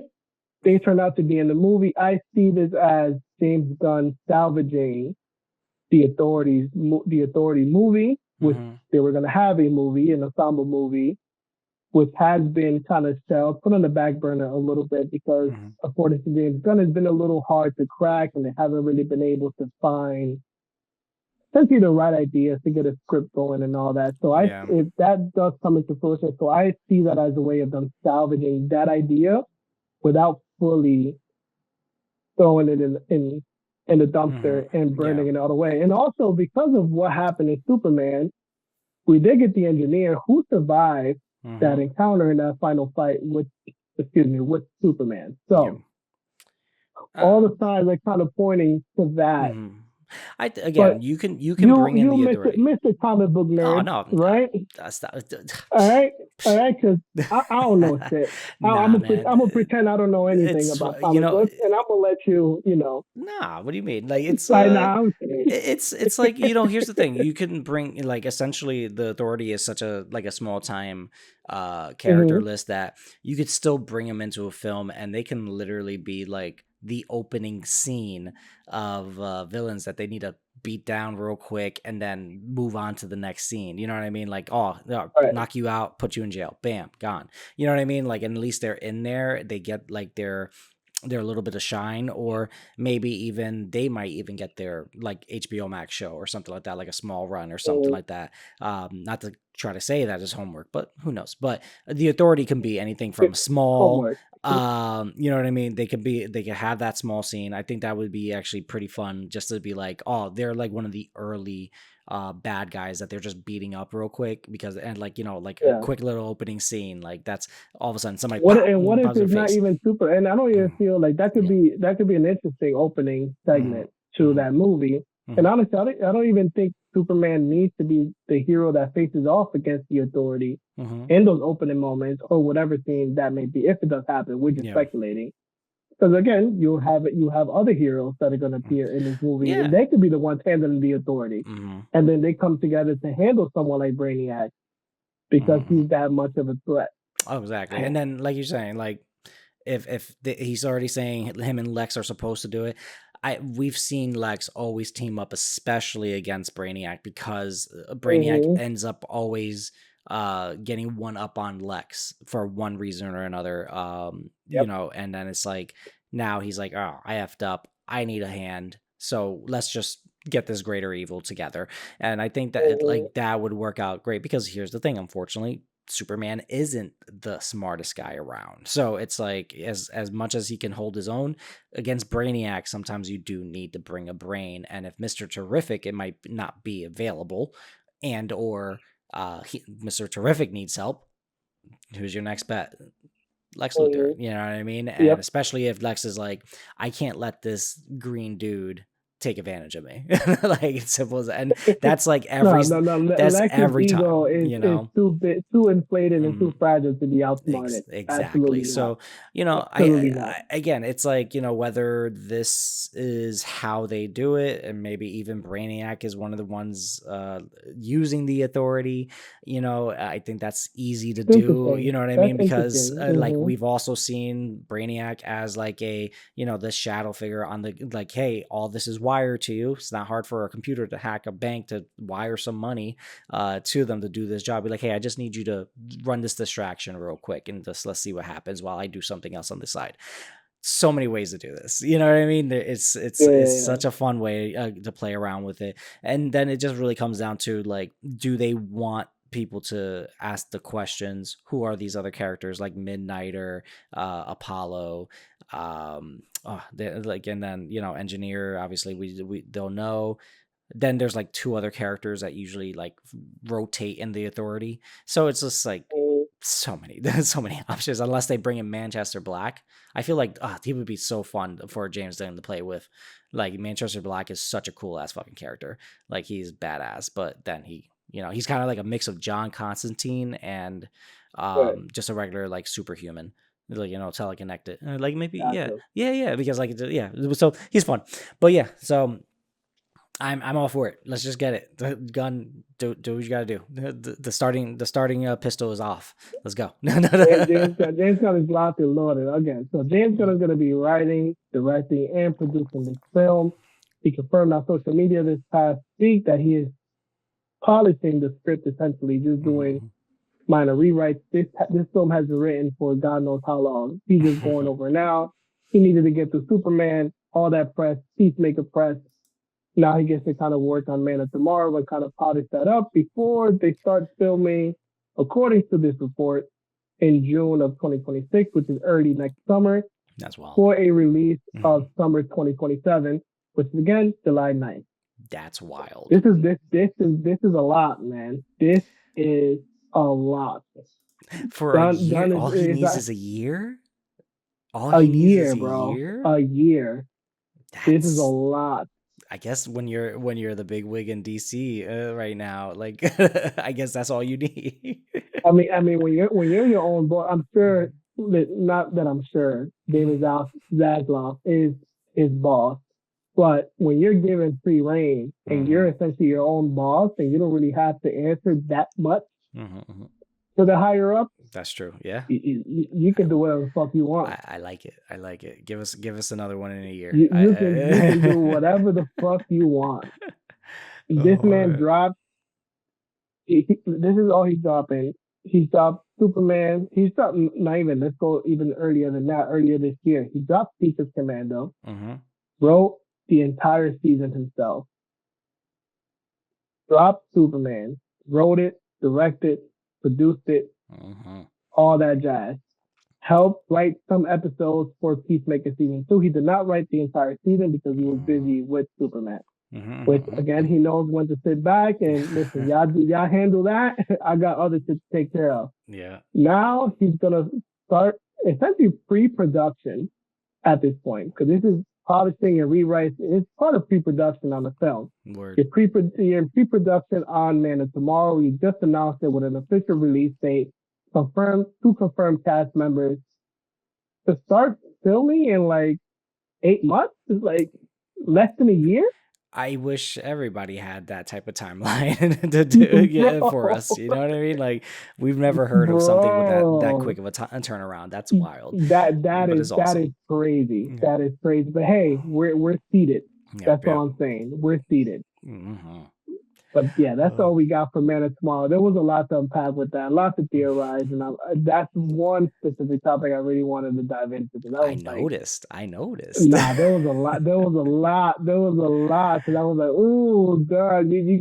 they turn out to be in the movie, I see this as James Gunn salvaging the Authority movie, which Mm-hmm. they were going to have a movie, an ensemble movie, which has been kind of shelved, put on the back burner a little bit because, Mm-hmm. according to James Gunn, it's been a little hard to crack, and they haven't really been able to find essentially the right ideas to get a script going and all that. So Yeah. if that does come into fruition, so I see that as a way of them salvaging that idea without fully throwing it in the Mm-hmm. dumpster and Yeah. burning it all away. And also because of what happened in Superman, we did get the engineer who survived Mm-hmm. that encounter in that final fight with Superman. Yeah. So all the signs are kind of pointing to that. Mm-hmm. But Again, you can bring in you the authority. Mr. Comic Book Oh nerd, no, right? that's not. All right, because I don't know shit. Nah, man. I'm gonna pretend I don't know anything It's about comic books, and I'm gonna let you, nah. What do you mean? Like it's like, nah, I'm kidding. it's like here's the thing. You can bring like essentially the authority is such a like a small time character Mm-hmm. list that you could still bring them into a film and they can literally be like the opening scene of villains that they need to beat down real quick and then move on to the next scene. You know what I mean? Like, oh, Right. knock you out, put you in jail, bam, gone. You know what I mean? Like, and at least they're in there. They get like their little bit of shine, or maybe even they might even get their like HBO Max show or something like that, like a small run or something Mm-hmm. like that. Not to try to say that as homework, but who knows? But the authority can be anything from small. Homework. You know what I mean? They could have that small scene. I think that would be actually pretty fun just to be like, oh, they're like one of the early bad guys that they're just beating up real quick because and like like a Yeah. quick little opening scene like that's all of a sudden somebody What pop and what if bombs their it's not face. even super? And I don't even Mm, feel like yeah. that could be an interesting opening Mm-hmm. segment to Mm-hmm. that movie. And Mm-hmm. honestly, I don't even think Superman needs to be the hero that faces off against the Authority Mm-hmm. in those opening moments or whatever scene that may be. If it does happen, we're just Yeah. speculating. Because again, you have other heroes that are going to appear in this movie, Yeah. and they could be the ones handling the Authority. Mm-hmm. And then they come together to handle someone like Brainiac because Mm-hmm. he's that much of a threat. Oh, exactly. And then, like you're saying, like he's already saying him and Lex are supposed to do it. We've seen Lex always team up, especially against Brainiac, because Brainiac Mm-hmm. ends up always getting one up on Lex for one reason or another. Yep. And then it's like now he's like, oh, I effed up. I need a hand. So let's just get this greater evil together. And I think that Mm-hmm. like that would work out great because here's the thing, unfortunately, Superman isn't the smartest guy around. So it's like as much as he can hold his own against Brainiac, sometimes you do need to bring a brain. And if Mr. Terrific, it might not be available, and or Mr. Terrific needs help. Who's your next bet? Lex Luthor. Mm-hmm. You know what I mean? And Yep. especially if Lex is like, I can't let this green dude take advantage of me. Like it's simple as that. And that's like No. that's Lex's every ego time, you is know. too inflated and too Mhm. fragile to be outsmarted. Exactly. Absolutely not. So, Absolutely not. again, it's like, whether this is how they do it, and maybe even Brainiac is one of the ones using the authority, I think that's easy to do, Interesting. you know what I That's mean? Because interesting. like Mm-hmm. we've also seen Brainiac as like a, the shadow figure on the like, hey, all this is wired to you. It's not hard for a computer to hack a bank to wire some money to them to do this job. Be like, hey, I just need you to run this distraction real quick and just let's see what happens while I do something else on the side. So many ways to do this. You know what I mean? It's Yeah. such a fun way to play around with it. And then it just really comes down to like, do they want people to ask the questions? Who are these other characters like Midnighter, Apollo, like, and then Engineer. Obviously, we they'll know. Then there's like two other characters that usually like rotate in the authority. So it's just like Mm-hmm. so many there's so many options unless they bring in Manchester Black. I feel like he would be so fun for James Gunn to play with. Like Manchester Black is such a cool ass fucking character. Like he's badass, but then he's kind of like a mix of John Constantine and Right. just a regular like superhuman. Like teleconnected. Like maybe Gotcha. yeah because like yeah. So he's fun. But yeah, so I'm all for it. Let's just get it. The gun, do what you gotta do. The starting pistol is off. Let's go. James Gunn is locked and loaded again. So James Gunn is going to be writing, directing, and producing this film. He confirmed on social media this past week that he is polishing the script, essentially just doing minor rewrites. This film has been written for God knows how long. He's just going over now. He needed to get through Superman, all that press, Peacemaker press. Now he gets to kind of work on Man of Tomorrow and kind of polish that up before they start filming, according to this report, in June of 2026, which is early next summer. That's wild. For a release of summer 2027, which is again July 9th. That's wild. This is a lot, man. This is a lot. For a year, all he needs is a year. A year, bro. A year. This is a lot. I guess when you're the big wig in DC right now, like I guess that's all you need. I mean, when you're your own boss, I'm sure not that I'm sure David Zaslav is boss, but when you're given free reign and you're essentially your own boss and you don't really have to answer that much to the higher up. That's true. Yeah, you can do whatever the fuck you want. I like it. I like it. Give us another one in a year. You can do whatever the fuck you want. This man dropped. This is all he's dropping. He dropped Superman. He's dropped not even. Let's go even earlier than that. Earlier this year, he dropped Secret Commando. Wrote the entire season himself. Dropped Superman. Wrote it. Directed. Produced it. All that jazz. Helped write some episodes for Peacemaker season 2. He did not write the entire season because he was busy with Superman. Which again, he knows when to sit back and listen. Y'all handle that. I got other shit to take care of. Yeah. Now he's gonna start essentially pre-production at this point because this is polishing and rewrites. It's part of pre-production on the film. Word. You're in pre-production on Man of Tomorrow. You just announced it with an official release date. Two confirmed cast members to start filming in like 8 months is like less than a year. I wish everybody had that type of timeline to do it for us. You know what I mean? Like we've never heard of something with that quick of a turnaround. That's wild. That is crazy. That is crazy. But hey, we're seated. That's all I'm saying. We're seated. But yeah, that's all we got for Man of Tomorrow. There was a lot to unpack with that, lots to theorize, and that's one specific topic I really wanted to dive into. I noticed. Nah, there was a lot. Because I was like, "Ooh, God, you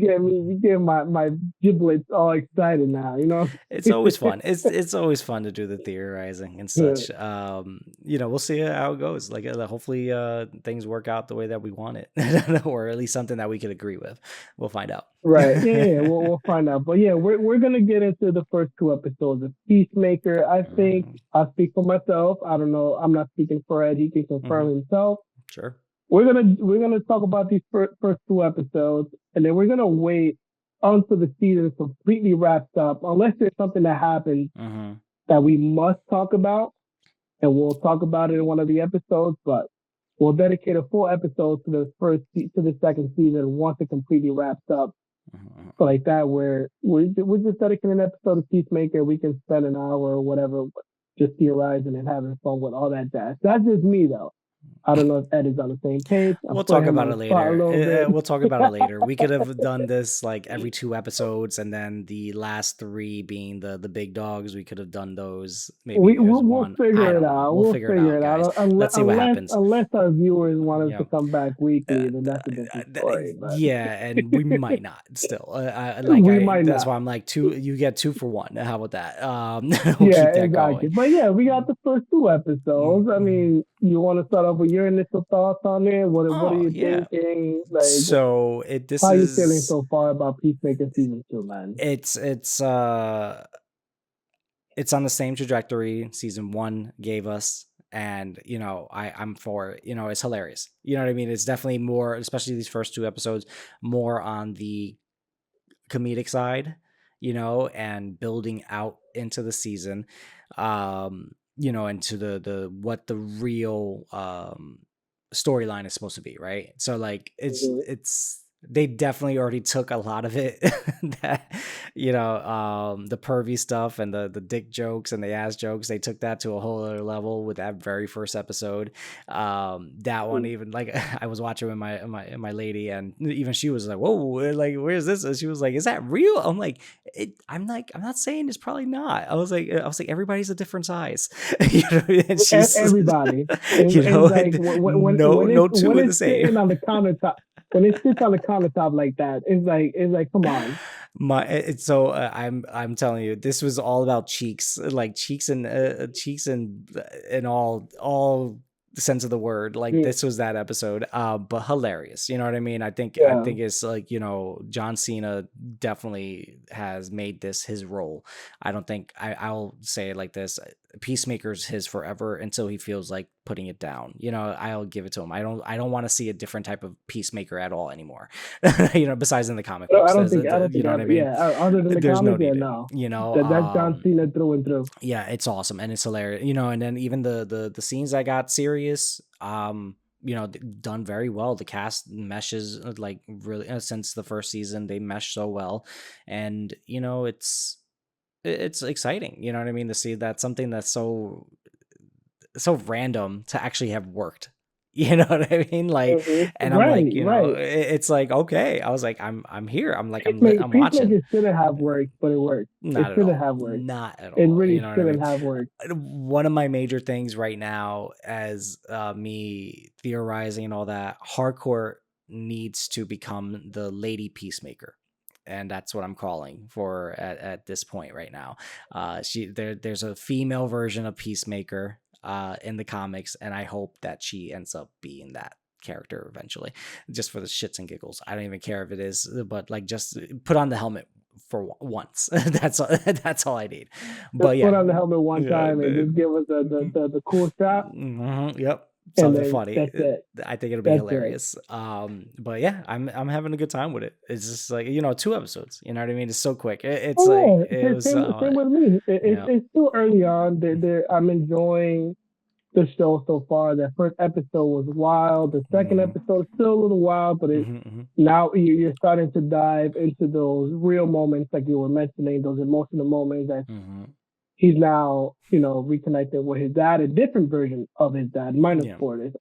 get my giblets all excited now." You know, it's always fun. It's always fun to do the theorizing and such. We'll see how it goes. Like, hopefully, things work out the way that we want it, or at least something that we could agree with. We'll find out. Right. Yeah. We'll find out. But yeah, we're gonna get into the first 2 episodes of Peacemaker. I think I'll speak for myself. I don't know. I'm not speaking for Ed. He can confirm himself. Sure. We're gonna talk about these first 2 episodes, and then we're gonna wait until the season is completely wrapped up, unless there's something that happens that we must talk about, and we'll talk about it in one of the episodes. But we'll dedicate a full episode to the second season once it completely wraps up. So like that, where we're just dedicating an episode of Peacemaker. We can spend an hour or whatever just theorizing and having fun with all that jazz. That's just me though. I don't know if Ed is on the same page. We'll talk about it later. We'll talk about it later. We could have done this like every 2 episodes, and then the last 3 being the big dogs. We could have done those. Maybe we'll figure it out. We'll figure it out. Let's see what happens. Unless our viewers want us to come back weekly, then that's a different story. But. Yeah, and we might not. Still, that's why I'm like 2. You get 2 for 1. How about that? We'll keep that exactly. going. But yeah, we got the first 2 episodes. I mean, you want to start off with your initial thoughts on it? What are you thinking? Like, so how are you feeling so far about Peacemaker season 2, man? It's on the same trajectory season 1 gave us, and I'm for it. It's hilarious. You know what I mean? It's definitely more, especially these first 2 episodes, more on the comedic side, and building out into the season. Into the what the real storyline is supposed to be, right? So like it's they definitely already took a lot of it. That, the pervy stuff and the dick jokes and the ass jokes, they took that to a whole other level with that very first episode. That one, even like I was watching with my lady, and even she was like, "Whoa, like where's this?" And she was like, "Is that real?" I'm like, I'm not saying it's probably not. I was like, everybody's a different size, and she's, Everybody. It's like when no two are the it's same. sitting on the countertop. When it sits on the countertop like that, it's like come on. I'm telling you, this was all about cheeks, like cheeks and in all sense of the word. Like, Yeah. this was that episode, but hilarious. You know what I mean? I think it's like, John Cena definitely has made this his role. I don't think I'll say it like this: Peacemaker's his forever until he feels like putting it down. I'll give it to him. I don't want to see a different type of Peacemaker at all anymore. Besides in the comic No, books, I don't you think know what I ever. mean? Yeah, other than the There's no comics, yeah, need. no. That's John Cena through and through. Yeah, it's awesome and it's hilarious. And then even the scenes that got serious, done very well. The cast meshes, like, really, since the first season they mesh so well, and it's exciting. You know what I mean? To see that something that's so random to actually have worked. You know what I mean? Like, and I'm like, Right. it's like, okay. I was like, I'm here. I'm like, I'm watching. Peacemaker shouldn't have worked, but it worked. It Not at shouldn't all. have worked. Not at It all. You really know what I mean? shouldn't have worked. One of my major things right now, as me theorizing and all that, hardcore needs to become the lady Peacemaker. And that's what I'm calling for at this point right now. There's a female version of Peacemaker in the comics, and I hope that she ends up being that character eventually, just for the shits and giggles. I don't even care if it is, but like, just put on the helmet for once. That's all I need. Just But put yeah, on the helmet one time and just give us the cool shot, yep, and something then funny. that's it. I think it'll be That's it. hilarious. But yeah, I'm having a good time with it. It's just like, 2 episodes. You know what I mean? It's so quick. It's like, Oh it yeah, was. same with me. Yeah. It's still early on. I'm enjoying the show so far. That first episode was wild. The second Mm-hmm. episode is still a little wild, but Mm-hmm. now you're starting to dive into those real moments, like you were mentioning, those emotional moments that Mm-hmm. he's now, reconnected with his dad, a different version of his dad, minus Yeah. spoilers.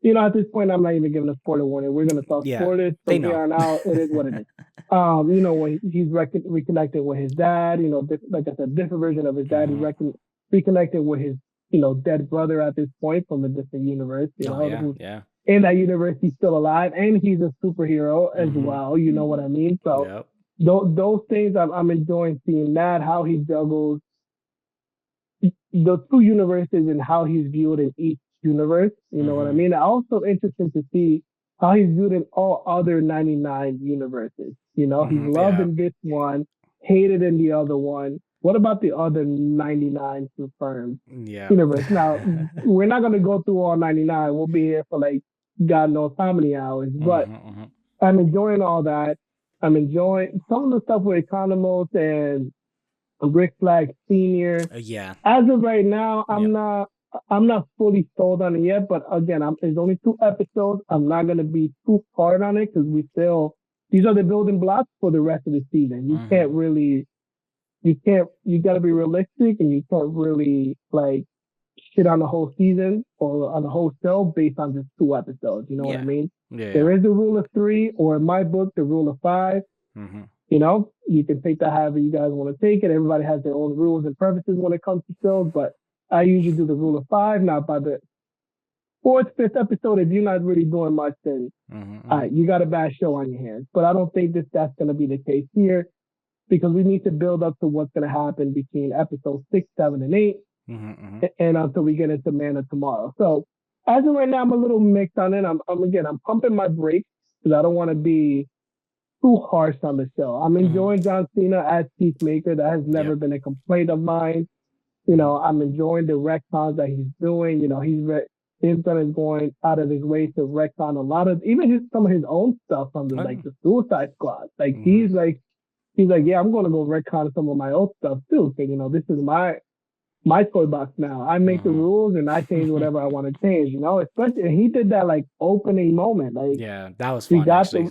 At this point, I'm not even giving a spoiler warning. We're going to talk Yeah. spoilers They from here know. on out. It is what it is. When he's reconnected with his dad, like I said, different version of his dad. He's reconnected with his, dead brother at this point from a different universe. Oh yeah. Yeah. In that universe, he's still alive, and he's a superhero as Mm-hmm. well. You know what I mean? So Yep. those things, I'm enjoying seeing that, how he juggles the two universes and how he's viewed in each universe. You know what I mean? Also interesting to see how he's viewed in all other 99 universes. He's loved Yeah. in this one, hated in the other one. What about the other 99 confirmed Yeah. universe? Now, we're not going to go through all 99. We'll be here for like God knows how many hours, but I'm enjoying all that. I'm enjoying some of the stuff with Economos and Rick Flag Senior. Yeah. As of right now, Yep. I'm not fully sold on it yet. But again, there's only 2 episodes. I'm not gonna be too hard on it because these are the building blocks for the rest of the season. You can't really, you gotta be realistic, and you can't really like shit on the whole season or on the whole show based on just 2 episodes. You know what I mean? Yeah. There is the rule of 3, or in my book, the rule of 5. You can take that however you guys want to take it. Everybody has their own rules and purposes when it comes to shows, but I usually do the rule of 5. Now, by the 4th, 5th episode, if you're not really doing much, then you got a bad show on your hands. But I don't think that's going to be the case here, because we need to build up to what's going to happen between episodes 6, 7, and 8, and until we get into Man of Tomorrow. So as of right now, I'm a little mixed on it. I'm pumping my brakes because I don't want to be too harsh on the show. I'm enjoying John Cena as Peacemaker. That has never been a complaint of mine. I'm enjoying the retcons that he's doing. His son is going out of his way to retcon a lot of even some of his own stuff from the Suicide Squad. Like he's like, yeah, I'm going to go retcon some of my old stuff too. Because this is my toy box now. I make the rules and I change whatever I want to change. You know, especially and he did that like opening moment. Like Yeah, that was we fun got actually.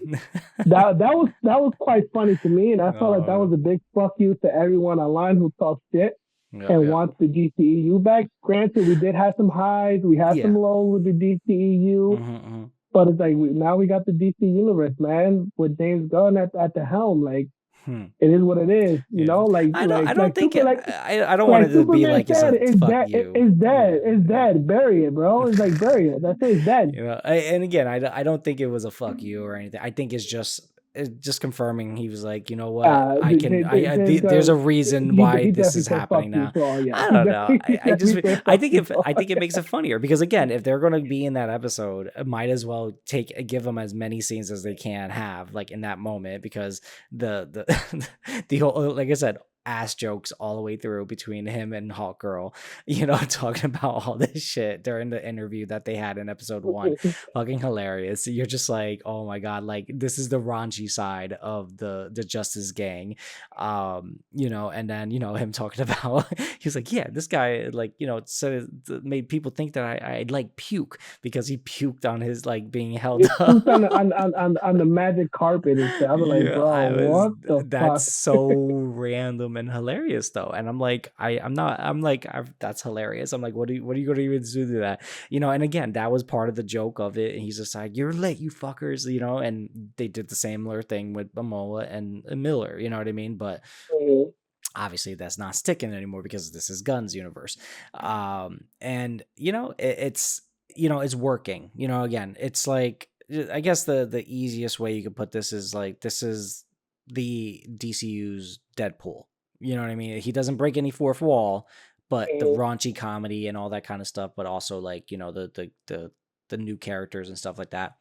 the that was quite funny to me, and I felt like that was a big fuck you to everyone online who talks shit and wants the DCEU back. Granted, we did have some highs, we had some lows with the DCEU, but it's like now we got the DC universe, man, with James Gunn at the helm. Like it is what it is, you know. Like I don't think Super, I don't want it to be Superman like it's a it's fuck dead. you. It's dead. It's dead. Bury it, bro. It's like bury it. That's it. It's dead. You know, and again, I don't think it was a fuck you or anything. I think it's just confirming he was like, you know what, I can. There's a reason why this is happening now. I don't know. I think it makes it funnier because again, if they're going to be in that episode, might as well give them as many scenes as they can have like in that moment because the the whole, like I said, ass jokes all the way through between him and Hawk Girl, you know, talking about all this shit during the interview that they had in episode 1. Fucking hilarious. You're just like, oh my god, like this is the raunchy side of the Justice Gang, you know. And then, you know, him talking about he's like, yeah, this guy, like, you know, so made people think that I like puke because he puked on his like being held up on the magic carpet and stuff. I was like, bro, what the that's fuck? so random and hilarious though. And I'm like, that's hilarious. I'm like, what are you going to even do to that, you know? And again, that was part of the joke of it, and he's just like, you're late, you fuckers, you know. And they did the similar thing with Momoa and Miller, you know what I mean? But obviously that's not sticking anymore because this is Gunn's universe. And you know, it's, you know, it's working, you know. Again, it's like, I guess the easiest way you could put this is like, this is the DCU's Deadpool. You know what I mean? He doesn't break any fourth wall, but the raunchy comedy and all that kind of stuff, but also like, you know, the new characters and stuff like that.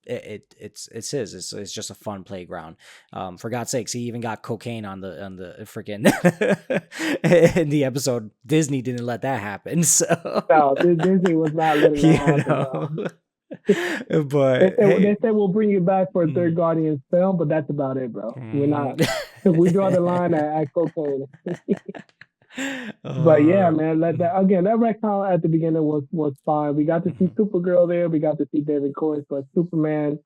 It's his. It's just a fun playground. For God's sakes, he even got cocaine on the freaking in the episode. Disney didn't let that happen. So no, Disney was not letting that happen. But they said we'll bring you back for a third Guardians film, but that's about it, bro. We're not. We draw the line at cocaine. But yeah, man, that retcon at the beginning was fine. We got to see Supergirl there. We got to see David Corns for Superman.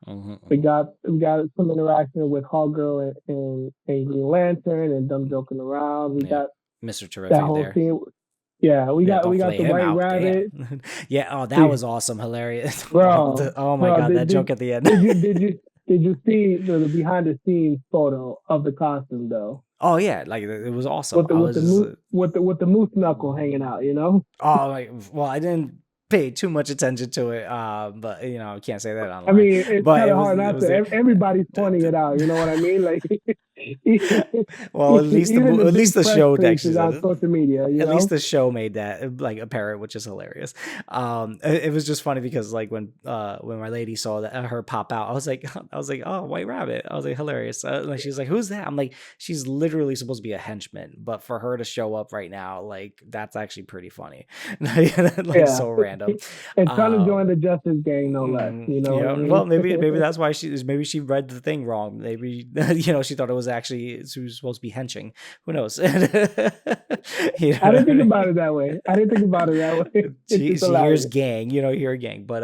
We got some interaction with Hawkgirl and Green Lantern and them joking around. We got Mr. Terrific that whole there. scene. Yeah, we got the White Rabbit. Yeah, oh, that was awesome, hilarious, bro. Oh my god, that joke at the end. Did you see the behind the scenes photo of the costume though? Oh yeah, like it was awesome. With the moose knuckle hanging out, you know. Oh, like, well, I didn't pay too much attention to it, but you know, I can't say that online. I mean, it's kind of hard not to. Everybody's pointing it out. You know what I mean? Like, well, at least the show actually on social media. You know? Least the show made that like apparent, which is hilarious. It was just funny because like when my lady saw that her pop out, I was like, oh, White Rabbit. I was like, hilarious. Like she's like, who's that? I'm like, she's literally supposed to be a henchman, but for her to show up right now, like that's actually pretty funny. So random. And trying to join the Justice Gang, no less. You know. Yeah, well, maybe that's why she read the thing wrong. Maybe you know, she thought it was actually, she was supposed to be henching. Who knows? You know? I didn't think about it that way. She hears gang, you know, you hear a gang, but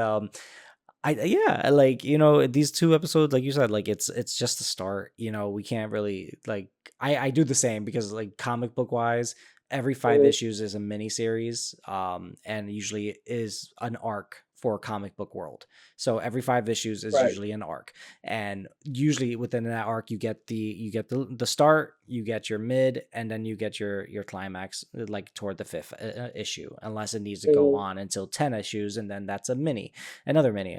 like, you know, these 2 episodes, like you said, like it's just the start. You know, we can't really like, I do the same because like comic book wise, every 5 issues is a mini series, and usually is an arc for comic book world. So every 5 issues is usually an arc, and usually within that arc you get the start, you get your mid, and then you get your climax like toward the 5th issue, unless it needs to go on until 10 issues, and then that's another mini,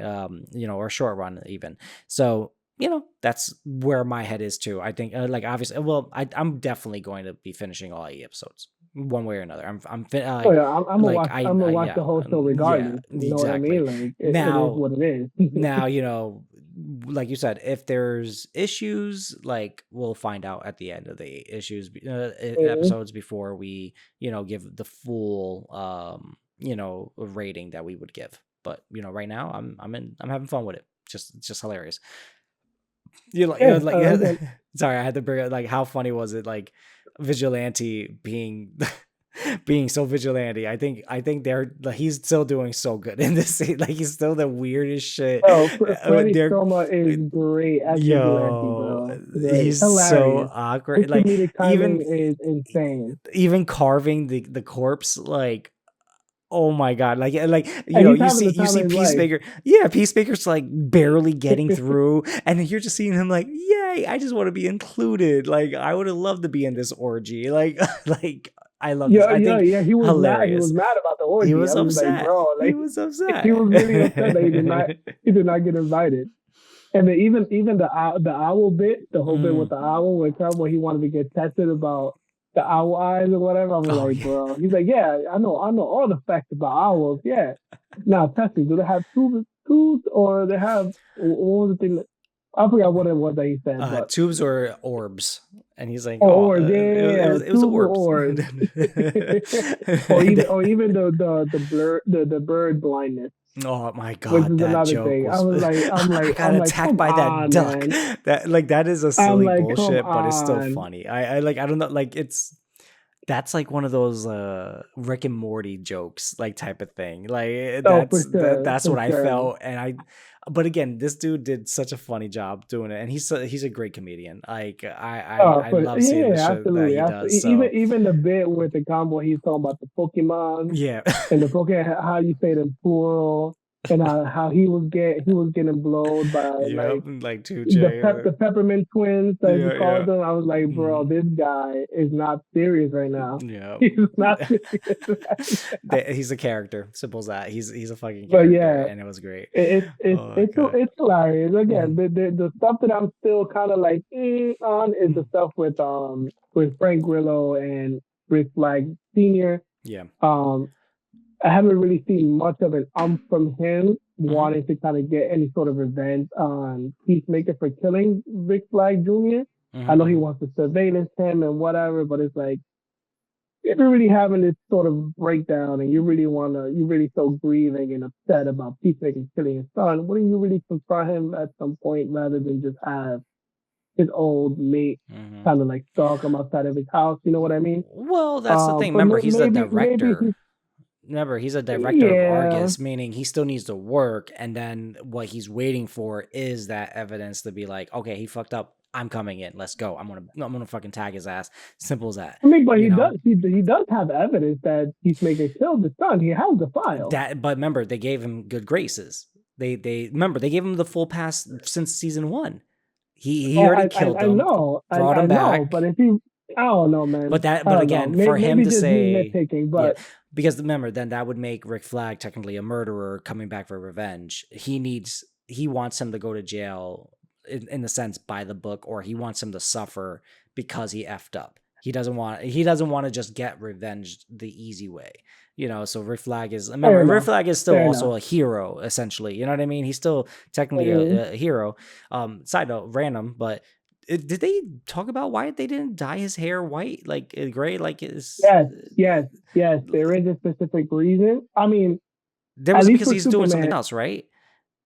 you know, or short run even. So you know, that's where my head is too. I think like obviously, well, I'm definitely going to be finishing all 8 episodes one way or another. I'm gonna watch the whole show regardless. Yeah, you know exactly. what I mean? Like it is what it is. Now, you know, like you said, if there's issues, like we'll find out at the end of the issues episodes before we, you know, give the full you know, rating that we would give. But you know, right now I'm having fun with it. It's just hilarious. Sorry, I had to bring up like how funny was it, like Vigilante being being so vigilante. I think he's still doing so good in this scene. Like he's still the weirdest shit. Oh, Freddie They're Soma is great as vigilante, yo, bro. Great, he's so hilarious. His awkward. Like comedic timing even is insane, even carving the corpse, like oh my god, like and he's you having see the time of his life. Peacemaker. Yeah, Peacemaker's like barely getting through, and then you're just seeing him like, yay, I just want to be included. Like I would have loved to be in this orgy. Like like I love this. Yeah, I yeah, think yeah. He was mad. He was hilarious. mad about the He orgy. I was was like, upset. bro, He like was he was really upset that upset. he did not get invited. And then even the owl bit, the whole bit with Mm. the owl, where he wanted to get tested about the owl eyes or whatever. I was Oh like, yeah. bro. He's like, yeah, I know all the facts about owls. Yeah. Now test me. Do they have tubes or they have what was the thing? I forgot what it was that he said, but Tubes or orbs, and he's like, oh, oh, orbs, yeah, it was tubes or orbs. orbs, or even the bird blindness, Oh my which god, is that another joke thing. I was was like, I got I'm like, attacked come by that on, duck. man. That is a I'm silly like, come bullshit, but it's still on. funny. I like I don't know, like that's like one of those Rick and Morty jokes, like type of thing. Like Oh, for sure, that's for what I sure. felt, but again, this dude did such a funny job doing it, and he's a great comedian. Like Oh, I for love seeing the shit that absolutely, he absolutely. does. So Even the bit with the combo, he's talking about the Pokemon yeah. and the Pokemon, how you say them plural, and how he was getting blowed by Yep, like like 2J. the peppermint twins, as he Yeah, calls yeah. them. I was like, bro, Mhm. this guy is not serious right now. Yeah. He's not serious right now. He's a character. Simple as that. He's a fucking But character, yeah, and it was great. it's Oh god. it's hilarious. Again, Mhm. the stuff that I'm still kind of like on is the Mm. stuff with Frank Grillo and Rick Flag Senior. Yeah. Um, I haven't really seen much of an from him Hmm. wanting to kind of get any sort of revenge on Peacemaker for killing Rick Flag Jr. I know he Hmm. wants to surveillance him and whatever, but it's like if you're really having this sort of breakdown and you're really so grieving and upset about Peacemaker killing his son, wouldn't you really confront him at some point rather than just have his old mate Hmm. kind of like stalk him outside of his house? You know what I mean? Well, that's the thing. But Remember, he's the maybe director. Remember, he's a director of yeah. Argus, meaning he still needs to work, and then what he's waiting for is that evidence to be like, okay, he fucked up. I'm coming in. Let's go. I'm gonna fucking tag his ass. Simple as that. I mean, but You know he does have evidence that Peacemaker killed his son. He has the file. that. But remember, they gave him good graces. They remember they gave him the full pass since season 1. He Oh, already killed him, brought I him know, back. but if he, I don't know, man. I But don't know. again, for him Maybe to just me say, nitpicking, yeah, but because remember, then that would make Rick Flag technically a murderer coming back for revenge. He wants him to go to jail in the sense by the book, or he wants him to suffer because he effed up. He doesn't want to just get revenge the easy way. So Rick Flag is, remember, Rick Flag is still fair also enough. a hero, essentially. You know what I mean? He's still technically Mhm. a hero. Side note, random, but did they talk about why they didn't dye his hair white, like gray, like is Yes, yes, yes. There is a specific reason. I mean, there at was least because for he's doing something Superman, else, right?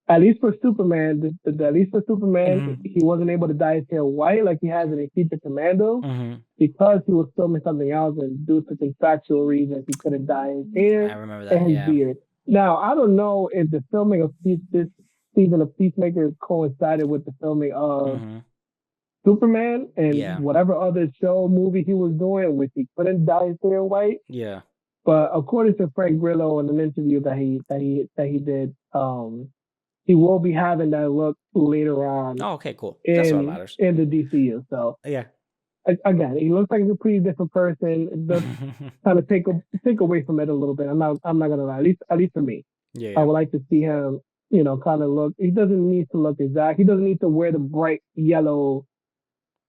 at least for Superman, at least for Superman, Hmm. he wasn't able to dye his hair white like he has in Future Commando Hmm. because he was filming something else, and due to contractual reasons, he couldn't dye his hair I remember that. and his Yeah. beard. Now, I don't know if the filming of this season of Peacemaker coincided with the filming of Hmm. Superman and Yeah. whatever other show movie he was doing, which he couldn't dye his hair white. Yeah. But according to Frank Grillo in an interview that he did, he will be having that look later on Oh, okay, cool. That's what matters. in the DCU. So Yeah. again, he looks like he's a pretty different person. It does kind of take away from it a little bit. I'm not gonna lie. At least for me, Yeah. I Yeah. would like to see him, kind of look. He doesn't need to look exact. He doesn't need to wear the bright yellow,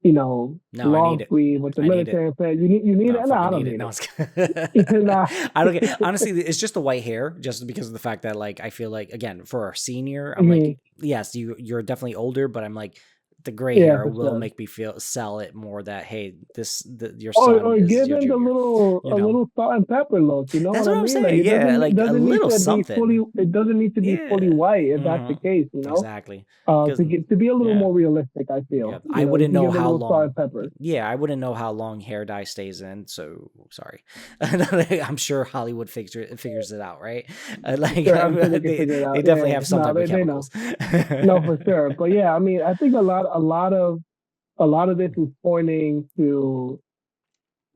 No, I need long it. sleeve with the I need it. military plate. You need No, I it? No, I fucking don't need it. need No, it. Nah. I don't get. Honestly, it's just the white hair, just because of the fact that, like, I feel like, again, for our senior, I'm like, Mhm. yes, you're definitely older, but I'm like, the gray Yeah, hair for will sure. make me sell it more that, hey, your son Or is give your him junior, you a know. little salt and pepper look. You know That's what I what I'm mean? Like saying. Yeah, it like a doesn't need little to be fully. something. It doesn't need to be fully Yeah. white if that's the case. Exactly. To Because get to be a little yeah. more realistic, I Yeah, feel. I You wouldn't can know give it a how little salt long. and pepper. Yeah, I wouldn't know how long hair dye stays in. So sorry, I'm sure Hollywood figures it out, right? Like Sure, I'm sure they can they figure it out. definitely Yeah, have some no, type of they know. chemicals. No, for sure. But yeah, I mean, I think a lot of this is pointing to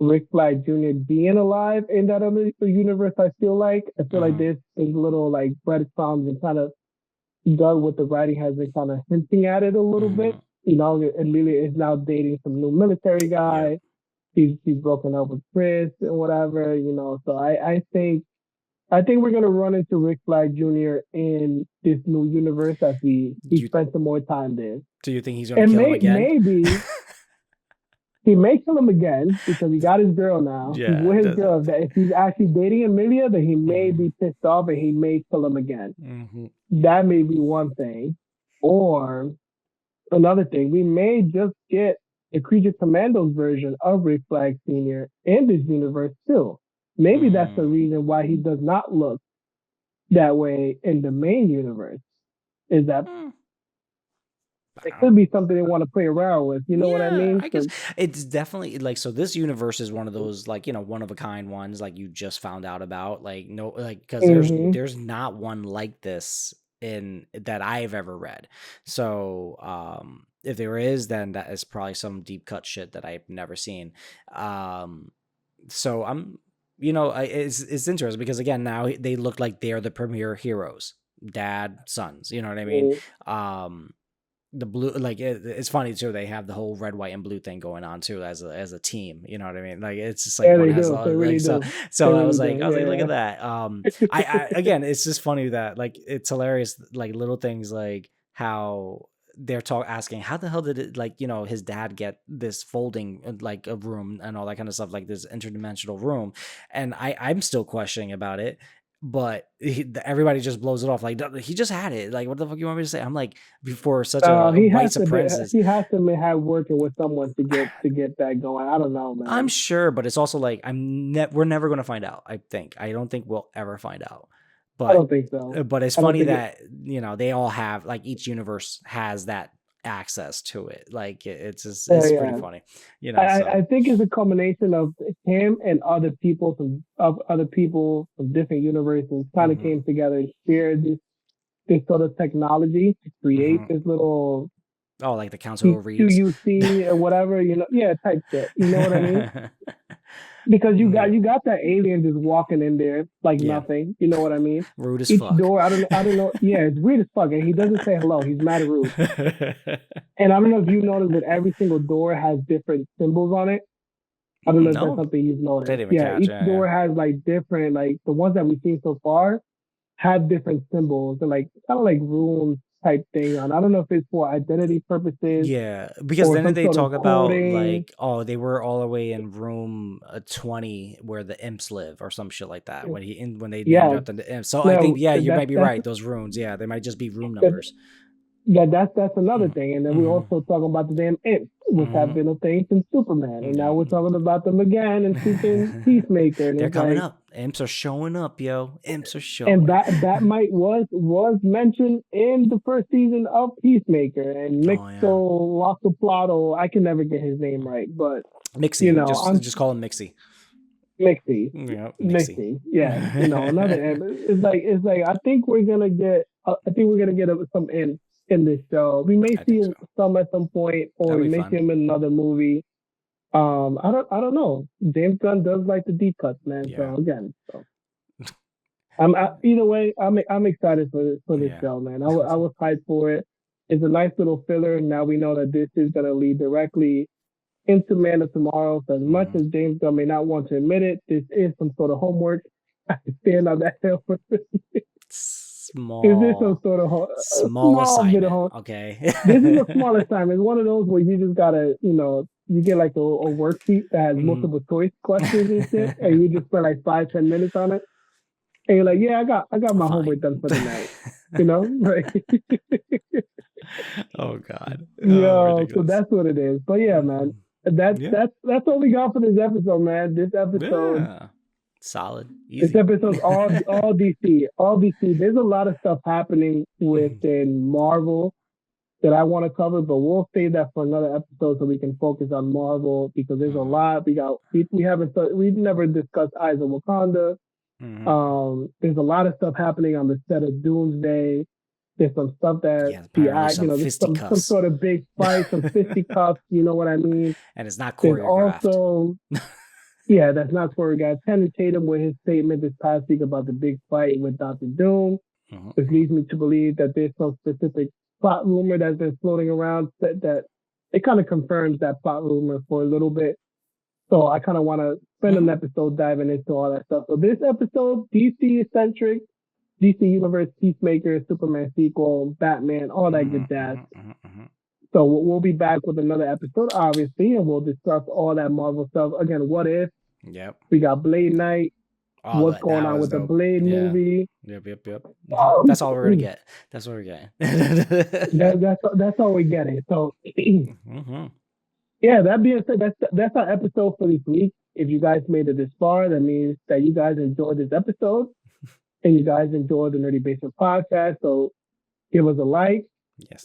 Rick Flag Jr. being alive in that other universe. I feel like Hmm. there's little like breadcrumbs and kind of done what the writing has been kind of hinting at it a little bit. Hmm. Amelia is now dating some new military Yep. guy. She's broken up with Chris and whatever. So I think we're gonna run into Rick Flag Jr. in this new universe as he Do you spent some more time there. do you think he's gonna And kill him again? maybe he may kill him again because he got his girl now. He's Yeah. with his girl. That if he's actually dating Amelia, then he may Hmm. be pissed off and he may kill him again. Hmm. That may be one thing. Or another thing, we may just get a Creature Commandos version of Rick Flag Sr. in this universe too. Maybe that's the Hmm. reason why he does not look that way in the main universe. Is that it I could be something they want to play around with. You know what I Yeah, mean? I guess So, it's definitely like, so this universe is one of those, like, one of a kind ones, like you just found out about, like, no, like, because mm-hmm. there's not one like this in that I've ever read. So if there is, then that is probably some deep cut shit that I've never seen. Um so I'm, it's interesting because, again, now they look like they're the premier heroes, dad, sons, you know what I mean? um the blue, like, it's funny too, they have the whole red, white, and blue thing going on too, as a team, you know what I mean? Like, it's just like Yeah, one they has do. all, They like, really so do. They so really I was like, look do. at that. I Yeah. again, it's just funny that, like, it's hilarious, like, little things like how they're asking how the hell did it, like, his dad get this folding, like, a room and all that kind of stuff, like this interdimensional room, and I'm still questioning about it, but everybody just blows it off like, he just had it, like, what the fuck you want me to say? I'm like, before such a He white has to be. supremacist. He has to have working with someone to get that going. I don't know, I'm man. sure, but it's also like, we're never going to find out. I don't think we'll ever find out. I But don't think so. it's I don't funny think it. that, they all have, like, each universe has that access to it. Like, it's pretty Yeah. funny, so. I think it's a combination of him and other people from different universes kind of Hmm. came together and shared this sort of technology to create Hmm. this little Oh, like the Council of Reeds. QUC or whatever, yeah, type shit. You know what I mean? Because Yeah. you got that alien just walking in there like Yeah. nothing. You know what I mean? Rude as Each fuck. door, I don't know. Yeah, it's weird as fuck, and he doesn't say hello. He's mad rude. And I don't know if you noticed, but every single door has different symbols on it. I don't know if that's No, something you've noticed. didn't even Yeah, catch. each Yeah, door has like different, like the ones that we've seen so far have different symbols and like kind of like runes type thing on. I don't know if it's for identity purposes yeah, because or then some they sort of talk about, coding. like, oh, they were all the way in room 20 where the imps live or some shit like that, when they name Yes, dropped the imps. So I think, no, yeah, you might be right. Those runes, yeah, they might just be room that, numbers. that's another Mm-hmm. thing. And then we're Mm-hmm. also talking about the damn imps, which have Mm-hmm. been a thing since Superman. And now Yeah. we're talking about them again in freaking Peacemaker. And They're it's coming like, up. Imps are showing up, yo. Imps are and showing. that might was mentioned in the first season of Peacemaker and Oh yeah. Mixo Lacoplato. I can never get his name right, but Mixie. I'm Just call him Mixie. Mixie. Yeah, Mixie. Mixie, yeah, another M. It's like I think we're gonna get some in this show. We may I think see so. some at some point, or That'll we be may see fun. him in another movie. I don't know. James Gunn does like the deep cuts, man. Yeah. So again, either way, I'm excited for this Yeah. show, man. I was hyped for it. It's a nice little filler. Now we know that this is gonna lead directly into Man of Tomorrow. So as much Mm-hmm. as James Gunn may not want to admit it, this is some sort of homework. I can stand on that hill for this. Is this some Small sort of a small small bit of assignment. homework? Okay. This is a small assignment. It's one of those where you just gotta, you get like a worksheet that has Mhm. multiple choice questions and shit, and you just spend like 5-10 minutes on it. and you're like, yeah, I got my Fine. homework done for the night. You know, right? Oh God. Oh, Yo, so ridiculous. that's what it is. But yeah, man, Yeah. that's all we got for this episode, man. Yeah. Solid. This Easy. episode's all DC, all DC. There's a lot of stuff happening within Marvel that I want to cover, but we'll save that for another episode so we can focus on Marvel because there's a lot. We never discussed Eyes of Wakanda. There's a lot of stuff happening on the set of Doomsday. There's some stuff that apparently some there's some fisticuffs. sort of big fight, some fisticuffs. You know what I mean? And it's not There's choreographed. also, that's not choreographed. Channing Tatum with his statement this past week about the big fight with Doctor Doom, which leads me to believe that there's some specific plot rumor that's been floating around that it kind of confirms that plot rumor for a little bit. So I kind of want to spend an episode diving into all that stuff. So this episode, DC centric, DC Universe, Peacemaker, Superman sequel, Batman, all that good jazz. So we'll be back with another episode, obviously, and we'll discuss all that Marvel stuff. Again, what if? Yep. We got Blade Night. What's going on with the Blade movie? Yep. That's all we're gonna get. That's what we're getting. That's all we're getting. So yeah, that being said, that's our episode for this week. If you guys made it this far, that means that you guys enjoyed this episode and you guys enjoyed the Nerdy Basement podcast. So give us a like,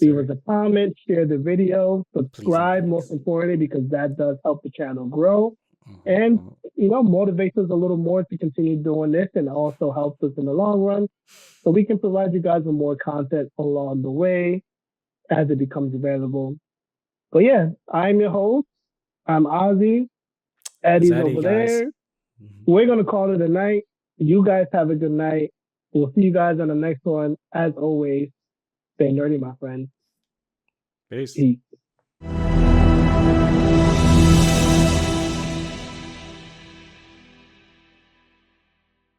leave us a comment, share the video, subscribe, most importantly, because that does help the channel grow. And, motivates us a little more to continue doing this and also helps us in the long run. So we can provide you guys with more content along the way as it becomes available. But yeah, I'm your host. I'm Ozzy. Eddie's over there. We're going to call it a night. You guys have a good night. We'll see you guys on the next one. As always, stay nerdy, my friends. Peace. Peace.